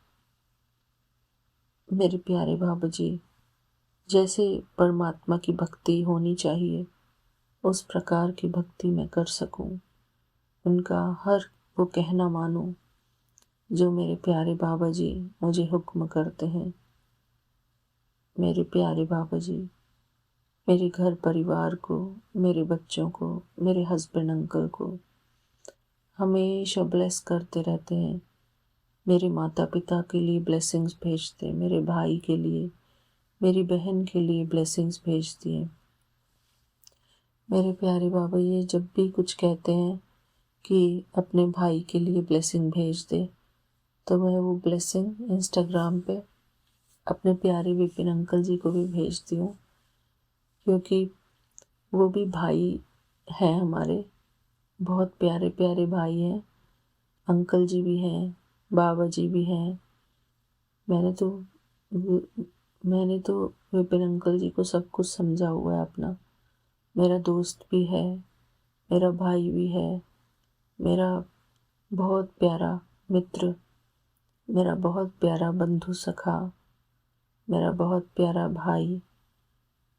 मेरे प्यारे बाबा जी, जैसे परमात्मा की भक्ति होनी चाहिए उस प्रकार की भक्ति मैं कर सकूं, उनका हर वो कहना मानूं जो मेरे प्यारे बाबा जी मुझे हुक्म करते हैं। मेरे प्यारे बाबा जी, मेरे घर परिवार को, मेरे बच्चों को, मेरे हस्बैंड अंकल को हमेशा ब्लेस करते रहते हैं। मेरे माता पिता के लिए ब्लेसिंग्स भेजते, मेरे भाई के लिए, मेरी बहन के लिए ब्लेसिंग्स भेजती हैं। मेरे प्यारे बाबा, ये जब भी कुछ कहते हैं कि अपने भाई के लिए ब्लेसिंग भेज दे, तो मैं वो ब्लेसिंग इंस्टाग्राम पे अपने प्यारे विपिन अंकल जी को भी भेजती हूँ, क्योंकि वो भी भाई हैं हमारे, बहुत प्यारे प्यारे भाई हैं। अंकल जी भी हैं, बाबा जी भी हैं। मैंने तो विपिन अंकल जी को सब कुछ समझा हुआ है अपना। मेरा दोस्त भी है, मेरा भाई भी है, मेरा बहुत प्यारा मित्र, मेरा बहुत प्यारा बंधु सखा, मेरा बहुत प्यारा भाई,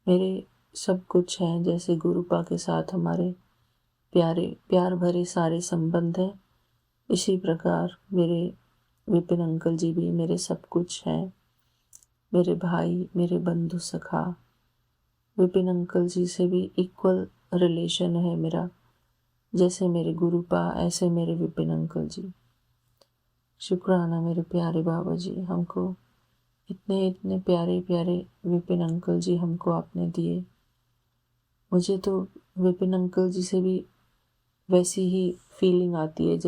मेरे सब कुछ हैं। जैसे गुरुपा के साथ हमारे प्यार भरे सारे संबंध हैं, इसी प्रकार मेरे विपिन अंकल जी भी मेरे सब कुछ हैं। मेरे भाई, मेरे बंधु सखा, विपिन अंकल जी से भी इक्वल रिलेशन है मेरा। जैसे मेरे गुरुपा, ऐसे मेरे विपिन अंकल जी। शुक्राना मेरे प्यारे बाबा जी, हमको इतने इतने प्यारे प्यारे विपिन अंकल जी हमको आपने दिए। मुझे तो विपिन अंकल जी से भी वैसी ही फीलिंग आती है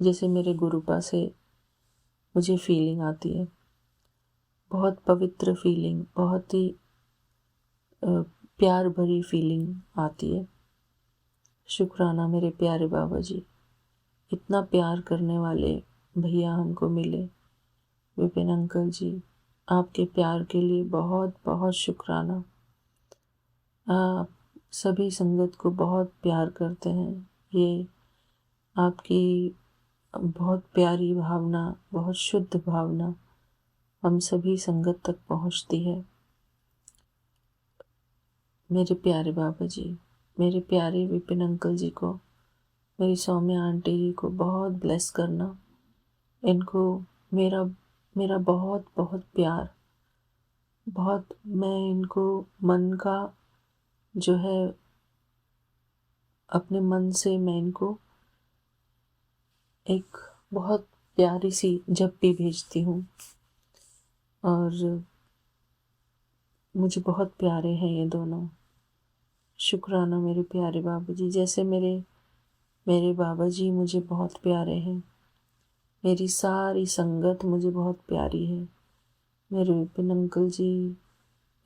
जैसे मेरे गुरुपा से मुझे फीलिंग आती है। बहुत पवित्र फीलिंग, बहुत ही प्यार भरी फीलिंग आती है। शुक्राना मेरे प्यारे बाबा जी, इतना प्यार करने वाले भैया हमको मिले। विपिन अंकल जी, आपके प्यार के लिए बहुत बहुत शुक्राना। आप सभी संगत को बहुत प्यार करते हैं। ये आपकी बहुत प्यारी भावना, बहुत शुद्ध भावना हम सभी संगत तक पहुंचती है। मेरे प्यारे बाबा जी, मेरे प्यारे विपिन अंकल जी को, मेरी सौम्या आंटी जी को बहुत ब्लेस करना। इनको मेरा मेरा बहुत बहुत प्यार, बहुत, मैं इनको मन का जो है, अपने मन से मैं इनको एक बहुत प्यारी सी झप्पी भेजती हूँ और मुझे बहुत प्यारे हैं ये दोनों। शुक्राना मेरे प्यारे बाबा जी, जैसे मेरे मेरे बाबा जी मुझे बहुत प्यारे हैं, मेरी सारी संगत मुझे बहुत प्यारी है। मेरे विपिन अंकल जी,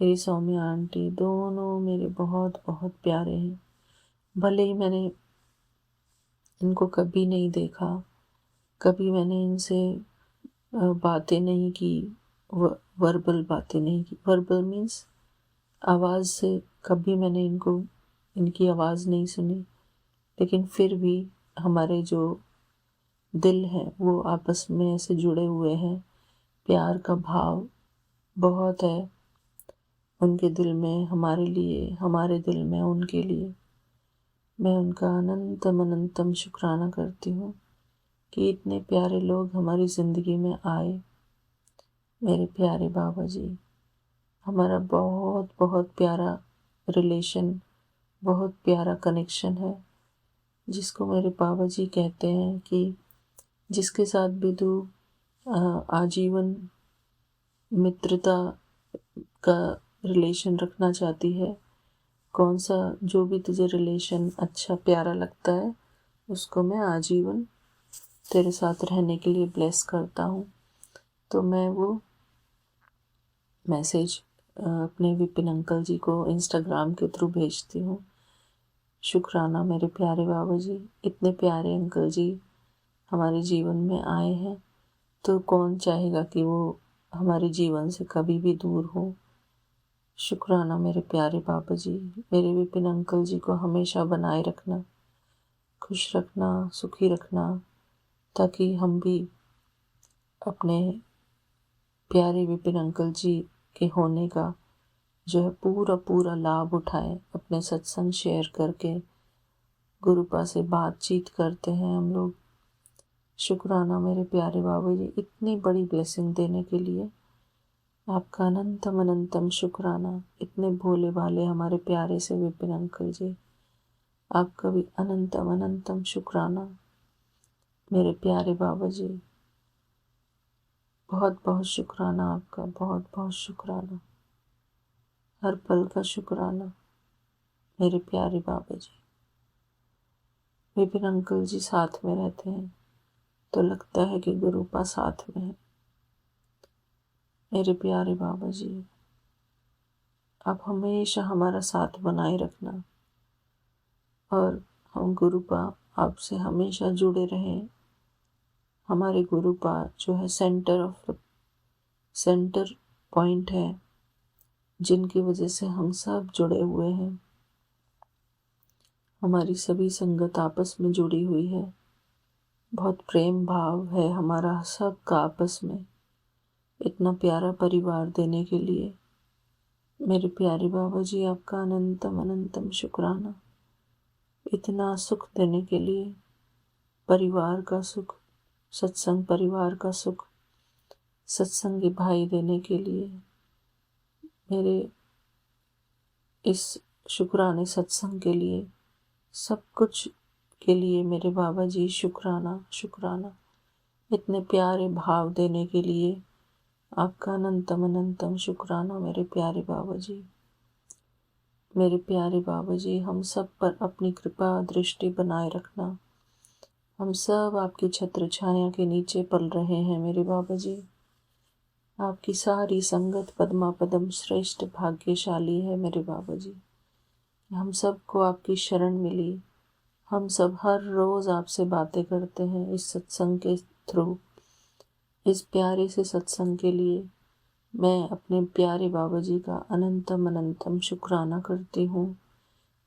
मेरी सौम्या आंटी, दोनों मेरे बहुत बहुत प्यारे हैं। भले ही मैंने इनको कभी नहीं देखा, कभी मैंने इनसे बातें नहीं की, वर्बल बातें नहीं की। वर्बल मीन्स आवाज़ से कभी मैंने इनकी आवाज़ नहीं सुनी, लेकिन फिर भी हमारे जो दिल हैं वो आपस में ऐसे जुड़े हुए हैं। प्यार का भाव बहुत है उनके दिल में हमारे लिए, हमारे दिल में उनके लिए। मैं उनका अनंतम अनंतम शुक्राना करती हूँ कि इतने प्यारे लोग हमारी ज़िंदगी में आए। मेरे प्यारे बाबा जी, हमारा बहुत बहुत प्यारा रिलेशन, बहुत प्यारा कनेक्शन है, जिसको मेरे बाबा जी कहते हैं कि जिसके साथ भी तू आजीवन मित्रता का रिलेशन रखना चाहती है, कौन सा जो भी तुझे रिलेशन अच्छा प्यारा लगता है, उसको मैं आजीवन तेरे साथ रहने के लिए ब्लेस करता हूँ। तो मैं वो मैसेज अपने विपिन अंकल जी को इंस्टाग्राम के थ्रू भेजती हूँ। शुक्राना मेरे प्यारे बाबा जी, इतने प्यारे अंकल जी हमारे जीवन में आए हैं, तो कौन चाहेगा कि वो हमारे जीवन से कभी भी दूर हो। शुक्राना मेरे प्यारे बाबा जी, मेरे विपिन अंकल जी को हमेशा बनाए रखना, खुश रखना, सुखी रखना, ताकि हम भी अपने प्यारे विपिन अंकल जी के होने का जो है पूरा पूरा लाभ उठाएं। अपने सत्संग शेयर करके गुरुपा से बातचीत करते हैं हम लोग। शुक्राना मेरे प्यारे बाबा जी, इतनी बड़ी ब्लेसिंग देने के लिए आपका अनंतम अनंतम शुक्राना। इतने भोले भाले हमारे प्यारे से विपिन अंकल जी, आपका भी अनंतम अनंतम शुक्राना। मेरे प्यारे बाबा जी, बहुत बहुत शुक्राना आपका, बहुत बहुत शुक्राना, हर पल का शुक्राना मेरे प्यारे बाबा जी। विपिन अंकल जी साथ में रहते हैं तो लगता है कि गुरुपा साथ में है। मेरे प्यारे बाबा जी, आप हमेशा हमारा साथ बनाए रखना और हम गुरुपा आपसे हमेशा जुड़े रहें। हमारे गुरुपा जो है सेंटर पॉइंट है, जिनकी वजह से हम सब जुड़े हुए हैं। हमारी सभी संगत आपस में जुड़ी हुई है, बहुत प्रेम भाव है हमारा सबका आपस में। इतना प्यारा परिवार देने के लिए मेरे प्यारे बाबा जी, आपका अनंतम अनंतम शुक्राना। इतना सुख देने के लिए, परिवार का सुख, सत्संग परिवार का सुख, सत्संगी भाई देने के लिए, मेरे इस शुक्राने सत्संग के लिए, सब कुछ के लिए मेरे बाबा जी शुक्राना शुक्राना। इतने प्यारे भाव देने के लिए आपका अनंतम अनंतम शुक्राना मेरे प्यारे बाबा जी। मेरे प्यारे बाबा जी, हम सब पर अपनी कृपा दृष्टि बनाए रखना। हम सब आपकी छत्र छाया के नीचे पल रहे हैं मेरे बाबा जी। आपकी सारी संगत पद्मा पदम श्रेष्ठ भाग्यशाली है मेरे बाबा जी। हम सबको आपकी शरण मिली। हम सब हर रोज़ आपसे बातें करते हैं इस सत्संग के थ्रू। इस प्यारे से सत्संग के लिए मैं अपने प्यारे बाबा जी का अनंतम अनंतम शुक्राना करती हूँ।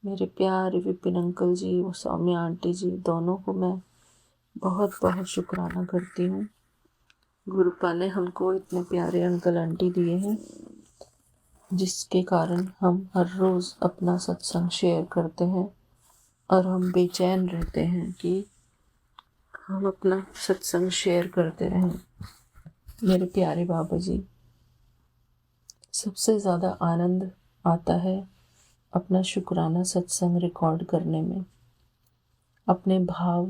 मेरे प्यारे विपिन अंकल जी, वो सौम्या आंटी जी, दोनों को मैं बहुत बहुत शुक्राना करती हूँ। गुरुपा ने हमको इतने प्यारे अंकल आंटी दिए हैं, जिसके कारण हम हर रोज़ अपना सत्संग शेयर करते हैं और हम बेचैन रहते हैं कि हम अपना सत्संग शेयर करते रहें। मेरे प्यारे बाबा जी, सबसे ज़्यादा आनंद आता है अपना शुक्राना सत्संग रिकॉर्ड करने में, अपने भाव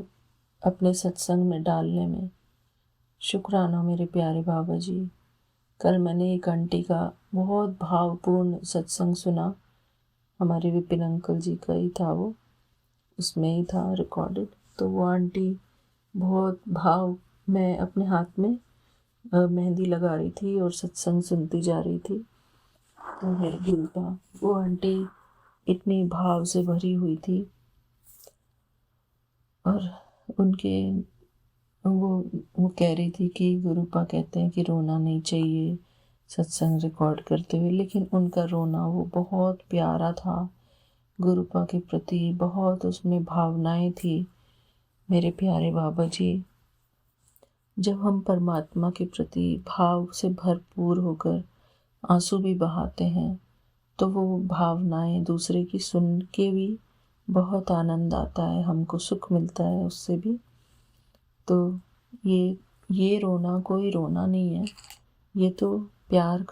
अपने सत्संग में डालने में। शुक्राना मेरे प्यारे बाबा जी। कल मैंने एक आंटी का बहुत भावपूर्ण सत्संग सुना, हमारे विपिन अंकल जी का ही था, वो उसमें ही था रिकॉर्डेड। तो वो आंटी बहुत भाव में अपने हाथ में मेहंदी लगा रही थी और सत्संग सुनती जा रही थी। तो मेरे दिल का वो आंटी इतनी भाव से भरी हुई थी और उनके वो कह रही थी कि गुरुपा कहते हैं कि रोना नहीं चाहिए सत्संग रिकॉर्ड करते हुए, लेकिन उनका रोना वो बहुत प्यारा था गुरुपा के प्रति, बहुत उसमें भावनाएं थी। मेरे प्यारे बाबा जी, जब हम परमात्मा के प्रति भाव से भरपूर होकर आंसू भी बहाते हैं तो वो भावनाएं दूसरे की सुन के भी बहुत आनंद आता है, हमको सुख मिलता है उससे भी। तो ये रोना कोई रोना नहीं है, ये तो प्यार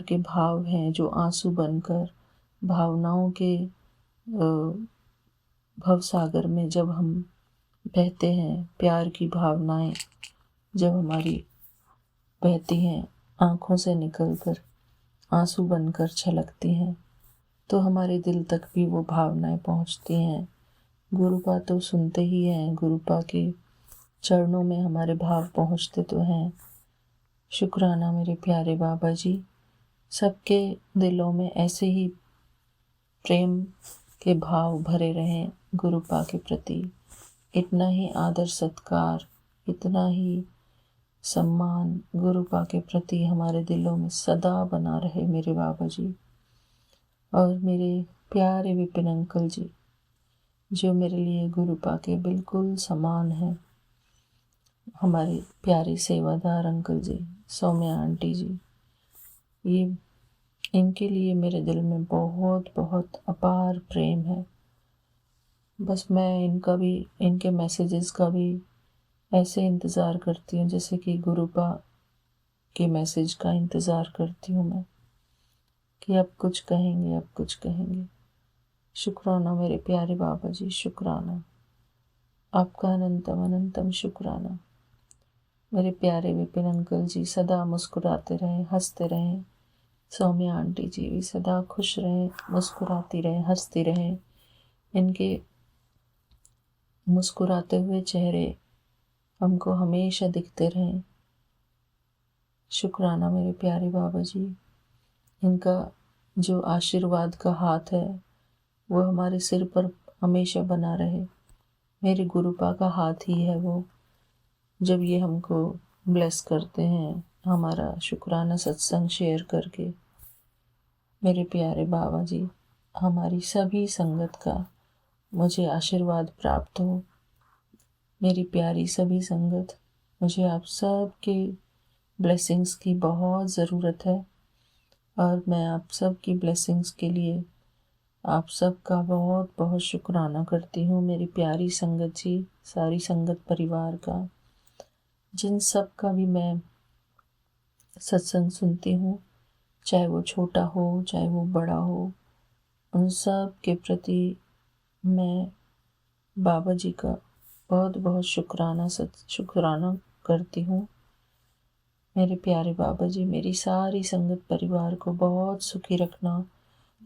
के भाव हैं जो आंसू बनकर भावनाओं के भवसागर में जब हम बहते हैं, प्यार की भावनाएं जब हमारी बहती हैं, आँखों से निकलकर आंसू बनकर छलकती हैं, तो हमारे दिल तक भी वो भावनाएं पहुंचती हैं। गुरुपा तो सुनते ही हैं, गुरुपा के चरणों में हमारे भाव पहुंचते तो हैं। शुक्राना मेरे प्यारे बाबा जी, सबके दिलों में ऐसे ही प्रेम के भाव भरे रहें गुरुपा के प्रति। इतना ही आदर सत्कार, इतना ही सम्मान गुरुपा के प्रति हमारे दिलों में सदा बना रहे मेरे बाबा जी। और मेरे प्यारे विपिन अंकल जी, जो मेरे लिए गुरुपा के बिल्कुल समान हैं, हमारे प्यारे सेवादार अंकल जी, सौम्या आंटी जी, ये इनके लिए मेरे दिल में बहुत बहुत अपार प्रेम है। बस मैं इनके मैसेजेस का भी ऐसे इंतज़ार करती हूँ जैसे कि गुरुपा के मैसेज का इंतज़ार करती हूँ मैं, कि अब कुछ कहेंगे, अब कुछ कहेंगे। शुक्राना मेरे प्यारे बाबा जी, शुक्राना, आपका अनंतम अनंतम शुक्राना। मेरे प्यारे विपिन अंकल जी सदा मुस्कुराते रहें, हंसते रहें। सौम्या आंटी जी भी सदा खुश रहें, मुस्कुराती रहें, हंसती रहें। इनके मुस्कुराते हुए चेहरे हमको हमेशा दिखते रहें। शुक्राना मेरे प्यारे बाबा जी, इनका जो आशीर्वाद का हाथ है वो हमारे सिर पर हमेशा बना रहे। मेरे गुरुपा का हाथ ही है वो, जब ये हमको ब्लेस करते हैं हमारा शुक्राना सत्संग शेयर करके। मेरे प्यारे बाबा जी, हमारी सभी संगत का मुझे आशीर्वाद प्राप्त हो। मेरी प्यारी सभी संगत, मुझे आप सब के ब्लेसिंग्स की बहुत ज़रूरत है और मैं आप सब की ब्लेसिंग्स के लिए आप सबका बहुत बहुत शुक्राना करती हूँ। मेरी प्यारी संगत जी, सारी संगत परिवार का, जिन सब का भी मैं सत्संग सुनती हूँ, चाहे वो छोटा हो चाहे वो बड़ा हो, उन सब के प्रति मैं बाबा जी का बहुत बहुत शुक्राना करती हूँ। मेरे प्यारे बाबा जी, मेरी सारी संगत परिवार को बहुत सुखी रखना,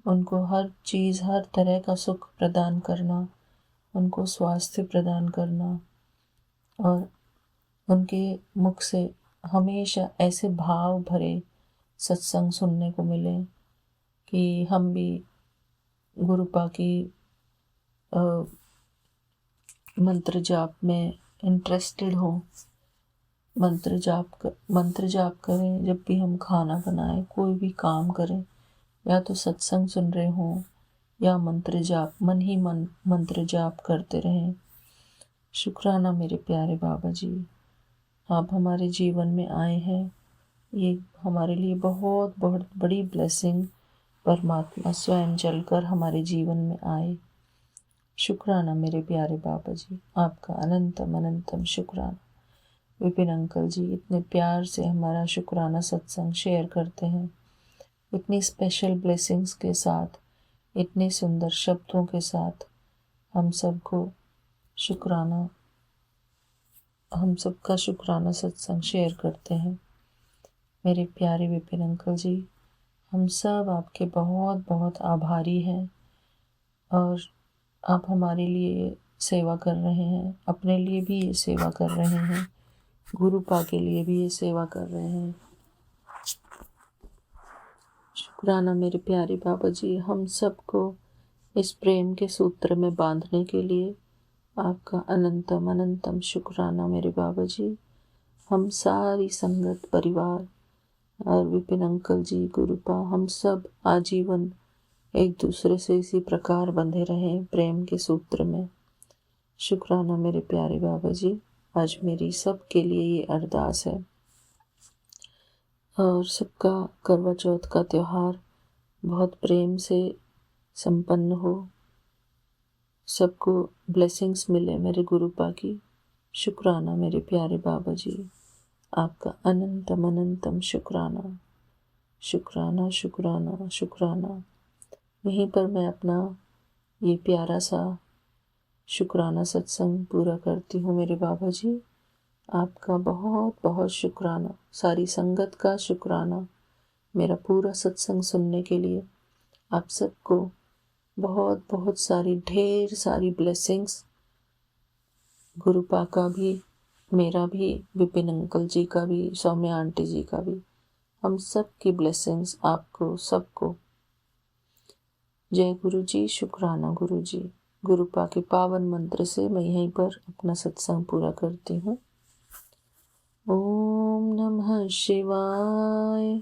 उनको हर चीज़, हर तरह का सुख प्रदान करना, उनको स्वास्थ्य प्रदान करना और उनके मुख से हमेशा ऐसे भाव भरे सत्संग सुनने को मिले कि हम भी गुरुपा की मंत्र जाप में इंटरेस्टेड हो। मंत्र जाप करें जब भी हम खाना बनाएं, कोई भी काम करें, या तो सत्संग सुन रहे हों या मंत्र जाप, मन ही मन मंत्र जाप करते रहें। शुक्राना मेरे प्यारे बाबा जी, आप हमारे जीवन में आए हैं, ये हमारे लिए बहुत बहुत बड़ी ब्लेसिंग, परमात्मा स्वयं चलकर हमारे जीवन में आए। शुक्राना मेरे प्यारे बाबा जी, आपका अनंतम अनंतम शुक्राना। विपिन अंकल जी इतने प्यार से हमारा शुक्राना सत्संग शेयर करते हैं, इतनी स्पेशल ब्लेसिंग्स के साथ, इतने सुंदर शब्दों के साथ हम सबको शुक्राना, हम सबका शुक्राना सत्संग शेयर करते हैं। मेरे प्यारे विपिन अंकल जी, हम सब आपके बहुत बहुत आभारी हैं और आप हमारे लिए सेवा कर रहे हैं, अपने लिए भी ये सेवा कर रहे हैं, गुरुपा के लिए भी ये सेवा कर रहे हैं। शुक्राना मेरे प्यारे बाबा जी, हम सबको इस प्रेम के सूत्र में बांधने के लिए आपका अनंतम अनंतम शुक्राना मेरे बाबा जी। हम सारी संगत परिवार और विपिन अंकल जी, गुरुपा, हम सब आजीवन एक दूसरे से इसी प्रकार बंधे रहें प्रेम के सूत्र में। शुक्राना मेरे प्यारे बाबा जी। आज मेरी सब के लिए ये अरदास है और सबका करवा चौथ का त्यौहार बहुत प्रेम से संपन्न हो, सबको ब्लेसिंग्स मिले मेरे गुरुपा की। शुक्राना मेरे प्यारे बाबा जी, आपका अनंतम अनंतम शुक्राना, शुक्राना शुक्राना शुक्राना। यहीं पर मैं अपना ये प्यारा सा शुक्राना सत्संग पूरा करती हूँ मेरे बाबा जी। आपका बहुत बहुत शुक्राना, सारी संगत का शुक्राना मेरा पूरा सत्संग सुनने के लिए। आप सबको बहुत बहुत सारी ढेर सारी ब्लेसिंग्स, गुरुपा का भी, मेरा भी, विपिन अंकल जी का भी, सौम्या आंटी जी का भी, हम सब की ब्लेसिंग्स आपको सबको। जय गुरु जी, शुक्राना गुरु जी। गुरुपा के पावन मंत्र से मैं यहीं पर अपना सत्संग पूरा करती हूँ। ओम नमः शिवाय,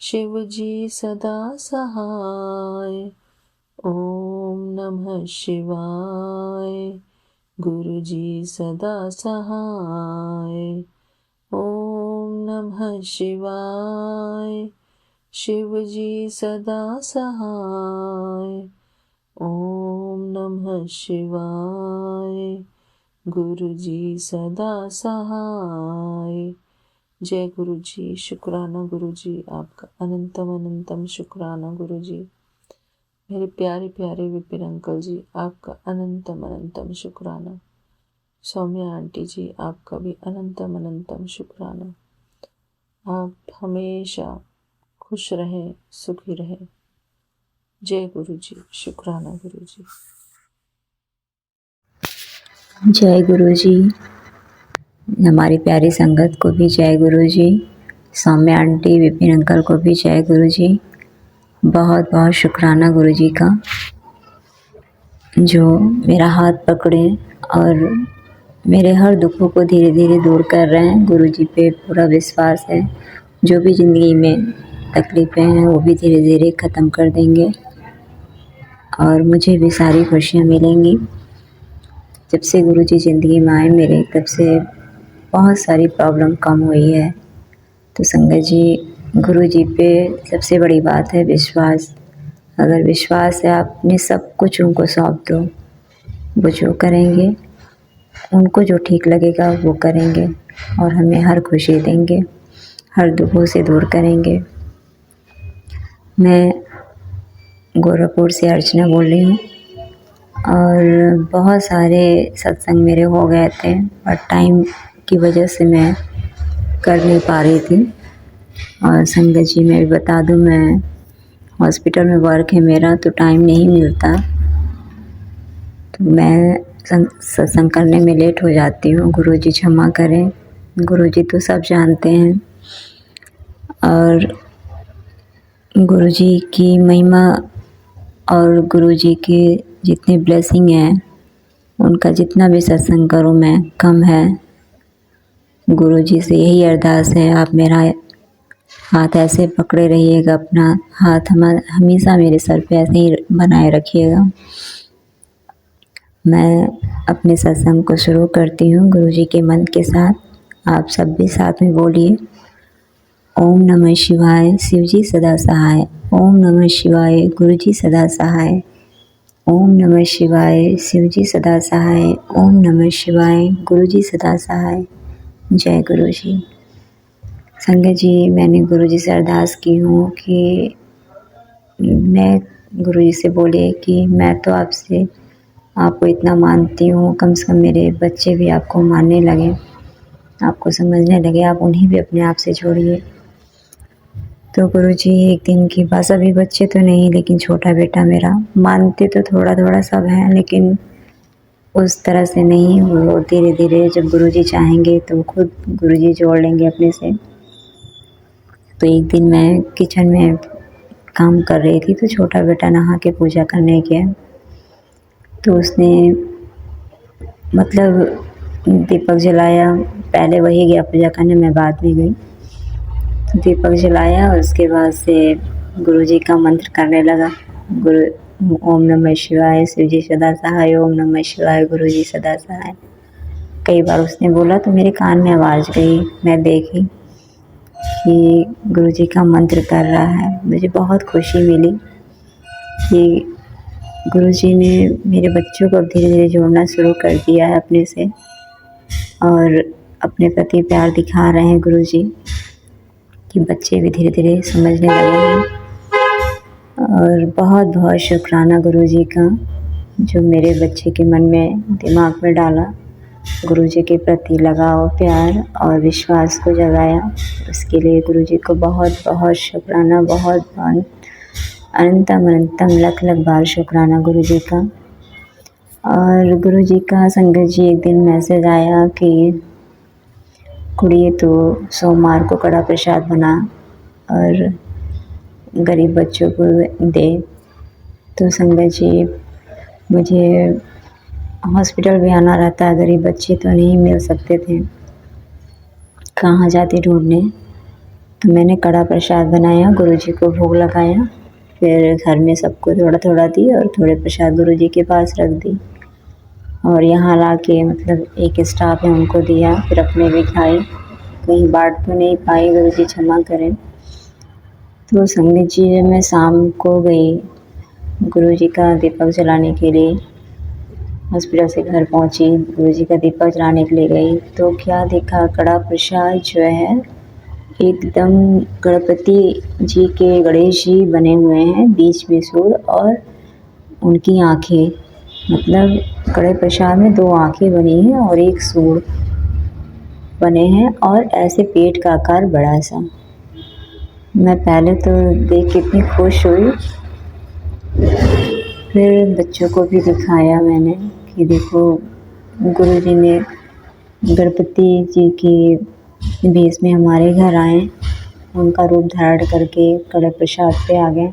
शिव जी सदा सहाय। ओम नमः शिवाय, गुरु जी सदा सहाय। ओम नमः शिवाय, शिव जी सदा सहाय। ओम नमः शिवाय, गुरु जी सदा सहाय। जय गुरु जी, शुक्राना गुरु जी, आपका अनंतम अनंतम शुक्राना गुरु जी। मेरे प्यारे प्यारे विपिन अंकल जी, आपका अनंतम अनंतम शुक्राना। सौम्या आंटी जी, आपका भी अनंतम अनंतम शुक्राना। आप हमेशा खुश रहें, सुखी रहें। जय गुरु जी, शुक्राना गुरु जी। जय गुरु जी। हमारी प्यारी संगत को भी जय गुरु जी। सौम्या आंटी, विपिन अंकल को भी जय गुरु जी। बहुत बहुत शुक्राना गुरु जी का, जो मेरा हाथ पकड़े और मेरे हर दुखों को धीरे धीरे दूर कर रहे हैं। गुरु जी पे पूरा विश्वास है, जो भी ज़िंदगी में तकलीफ़ें हैं वो भी धीरे धीरे ख़त्म कर देंगे और मुझे भी सारी खुशियाँ मिलेंगी। जब से गुरु जी ज़िंदगी में आए मेरे, तब से बहुत सारी प्रॉब्लम कम हुई है। तो संगत जी, गुरु जी पे सबसे बड़ी बात है विश्वास। अगर विश्वास है, आप अपने सब कुछ उनको सौंप दो, वो जो करेंगे, उनको जो ठीक लगेगा वो करेंगे और हमें हर खुशी देंगे, हर दुखों से दूर करेंगे। मैं गोरखपुर से अर्चना बोल रही हूँ और बहुत सारे सत्संग मेरे हो गए थे और टाइम की वजह से मैं कर नहीं पा रही थी। और संगत जी, मैं भी बता दूँ, मैं हॉस्पिटल में वर्क है मेरा, तो टाइम नहीं मिलता, तो मैं सत्संग करने में लेट हो जाती हूँ। गुरु जी क्षमा करें, गुरु जी तो सब जानते हैं। और गुरु जी की महिमा और गुरु जी के जितने ब्लेसिंग हैं, उनका जितना भी सत्संग करूँ मैं कम है। गुरु जी से यही अरदास है, आप मेरा हाथ ऐसे पकड़े रहिएगा, अपना हाथ हमेशा मेरे सर पे ऐसे ही बनाए रखिएगा। मैं अपने सत्संग को शुरू करती हूँ गुरु जी के मंत्र के साथ। आप सब भी साथ में बोलिए। ओम नमः शिवाय, शिव जी सदा सहाय। ओम नमः शिवाय, गुरु जी सदा सहाय। ओम नमः शिवाय, शिव जी सदा सहाय। ओम नमः शिवाय, गुरु जी सदा सहाय। जय गुरु जी। संगत जी, मैंने गुरु जी से अरदास की हूँ कि मैं गुरु जी से बोले कि मैं तो आपको इतना मानती हूँ, कम से कम मेरे बच्चे भी आपको मानने लगे, आपको समझने लगे, आप उन्हें भी अपने आप से जोड़िए। तो गुरु जी एक दिन की बात, अभी बच्चे तो नहीं लेकिन छोटा बेटा मेरा, मानते तो थोड़ा थोड़ा सब हैं लेकिन उस तरह से नहीं, वो धीरे धीरे जब गुरु जी चाहेंगे तो खुद गुरु जी जोड़ लेंगे अपने से। तो एक दिन मैं किचन में काम कर रही थी तो छोटा बेटा नहा के पूजा करने गया, तो उसने मतलब दीपक जलाया, पहले वही गया पूजा करने, मैं बाद में गई। तो दीपक जलाया और उसके बाद से गुरु जी का मंत्र करने लगा, गुरु ओम नमः शिवाय, शिव जी सदा सहाय, ओम नमः शिवाय, गुरु जी सदा सहाय। कई बार उसने बोला तो मेरे कान में आवाज़ गई, मैं देखी कि गुरु जी का मंत्र कर रहा है। मुझे बहुत खुशी मिली कि गुरु जी ने मेरे बच्चों को धीरे धीरे जोड़ना शुरू कर दिया है अपने से, और अपने प्रति प्यार दिखा रहे हैं गुरु जी कि बच्चे भी धीरे धीरे समझने लगे हैं। और बहुत बहुत शुक्राना गुरु जी का, जो मेरे बच्चे के मन में दिमाग में डाला, गुरु जी के प्रति लगाव, प्यार और विश्वास को जगाया। उसके लिए गुरु जी को बहुत बहुत शुक्राना, बहुत अनंतम अनंतम लख लख बार शुक्राना गुरु जी का। और गुरु जी का संगत जी एक दिन मैसेज आया कि कुड़िए तो सोमवार को कड़ा प्रसाद बना और गरीब बच्चों को दे। तो संगत जी, मुझे हॉस्पिटल भी आना रहता है, गरीब बच्चे तो नहीं मिल सकते थे, कहाँ जाते ढूंढने। तो मैंने कड़ा प्रसाद बनाया, गुरु जी को भोग लगाया, फिर घर में सबको थोड़ा थोड़ा दी और थोड़े प्रसाद गुरु जी के पास रख दी, और यहाँ ला के मतलब एक स्टाफ है उनको दिया, फिर अपने भी खाए। कहीं बांट तो नहीं पाई, गुरु जी क्षमा करें। तो संगत जी, जब मैं शाम को गई गुरु जी का दीपक जलाने के लिए, हॉस्पिटल से घर पहुंची, गुरु जी का दीपक जलाने के लिए गई, तो क्या देखा, कड़ा प्रसाद जो है एकदम गणपति जी के, गणेश जी बने हुए हैं, बीच में सूर्य और उनकी आँखें, मतलब कड़े प्रसाद में 2 आँखें बनी हैं और एक सूर्य बने हैं, और ऐसे पेट का आकार बड़ा सा। मैं पहले तो देख के इतनी खुश हुई, फिर बच्चों को भी दिखाया मैंने कि देखो गुरु जी ने गणपति जी की भेष में हमारे घर आए, उनका रूप धारण करके कड़े प्रसाद पे आ गए।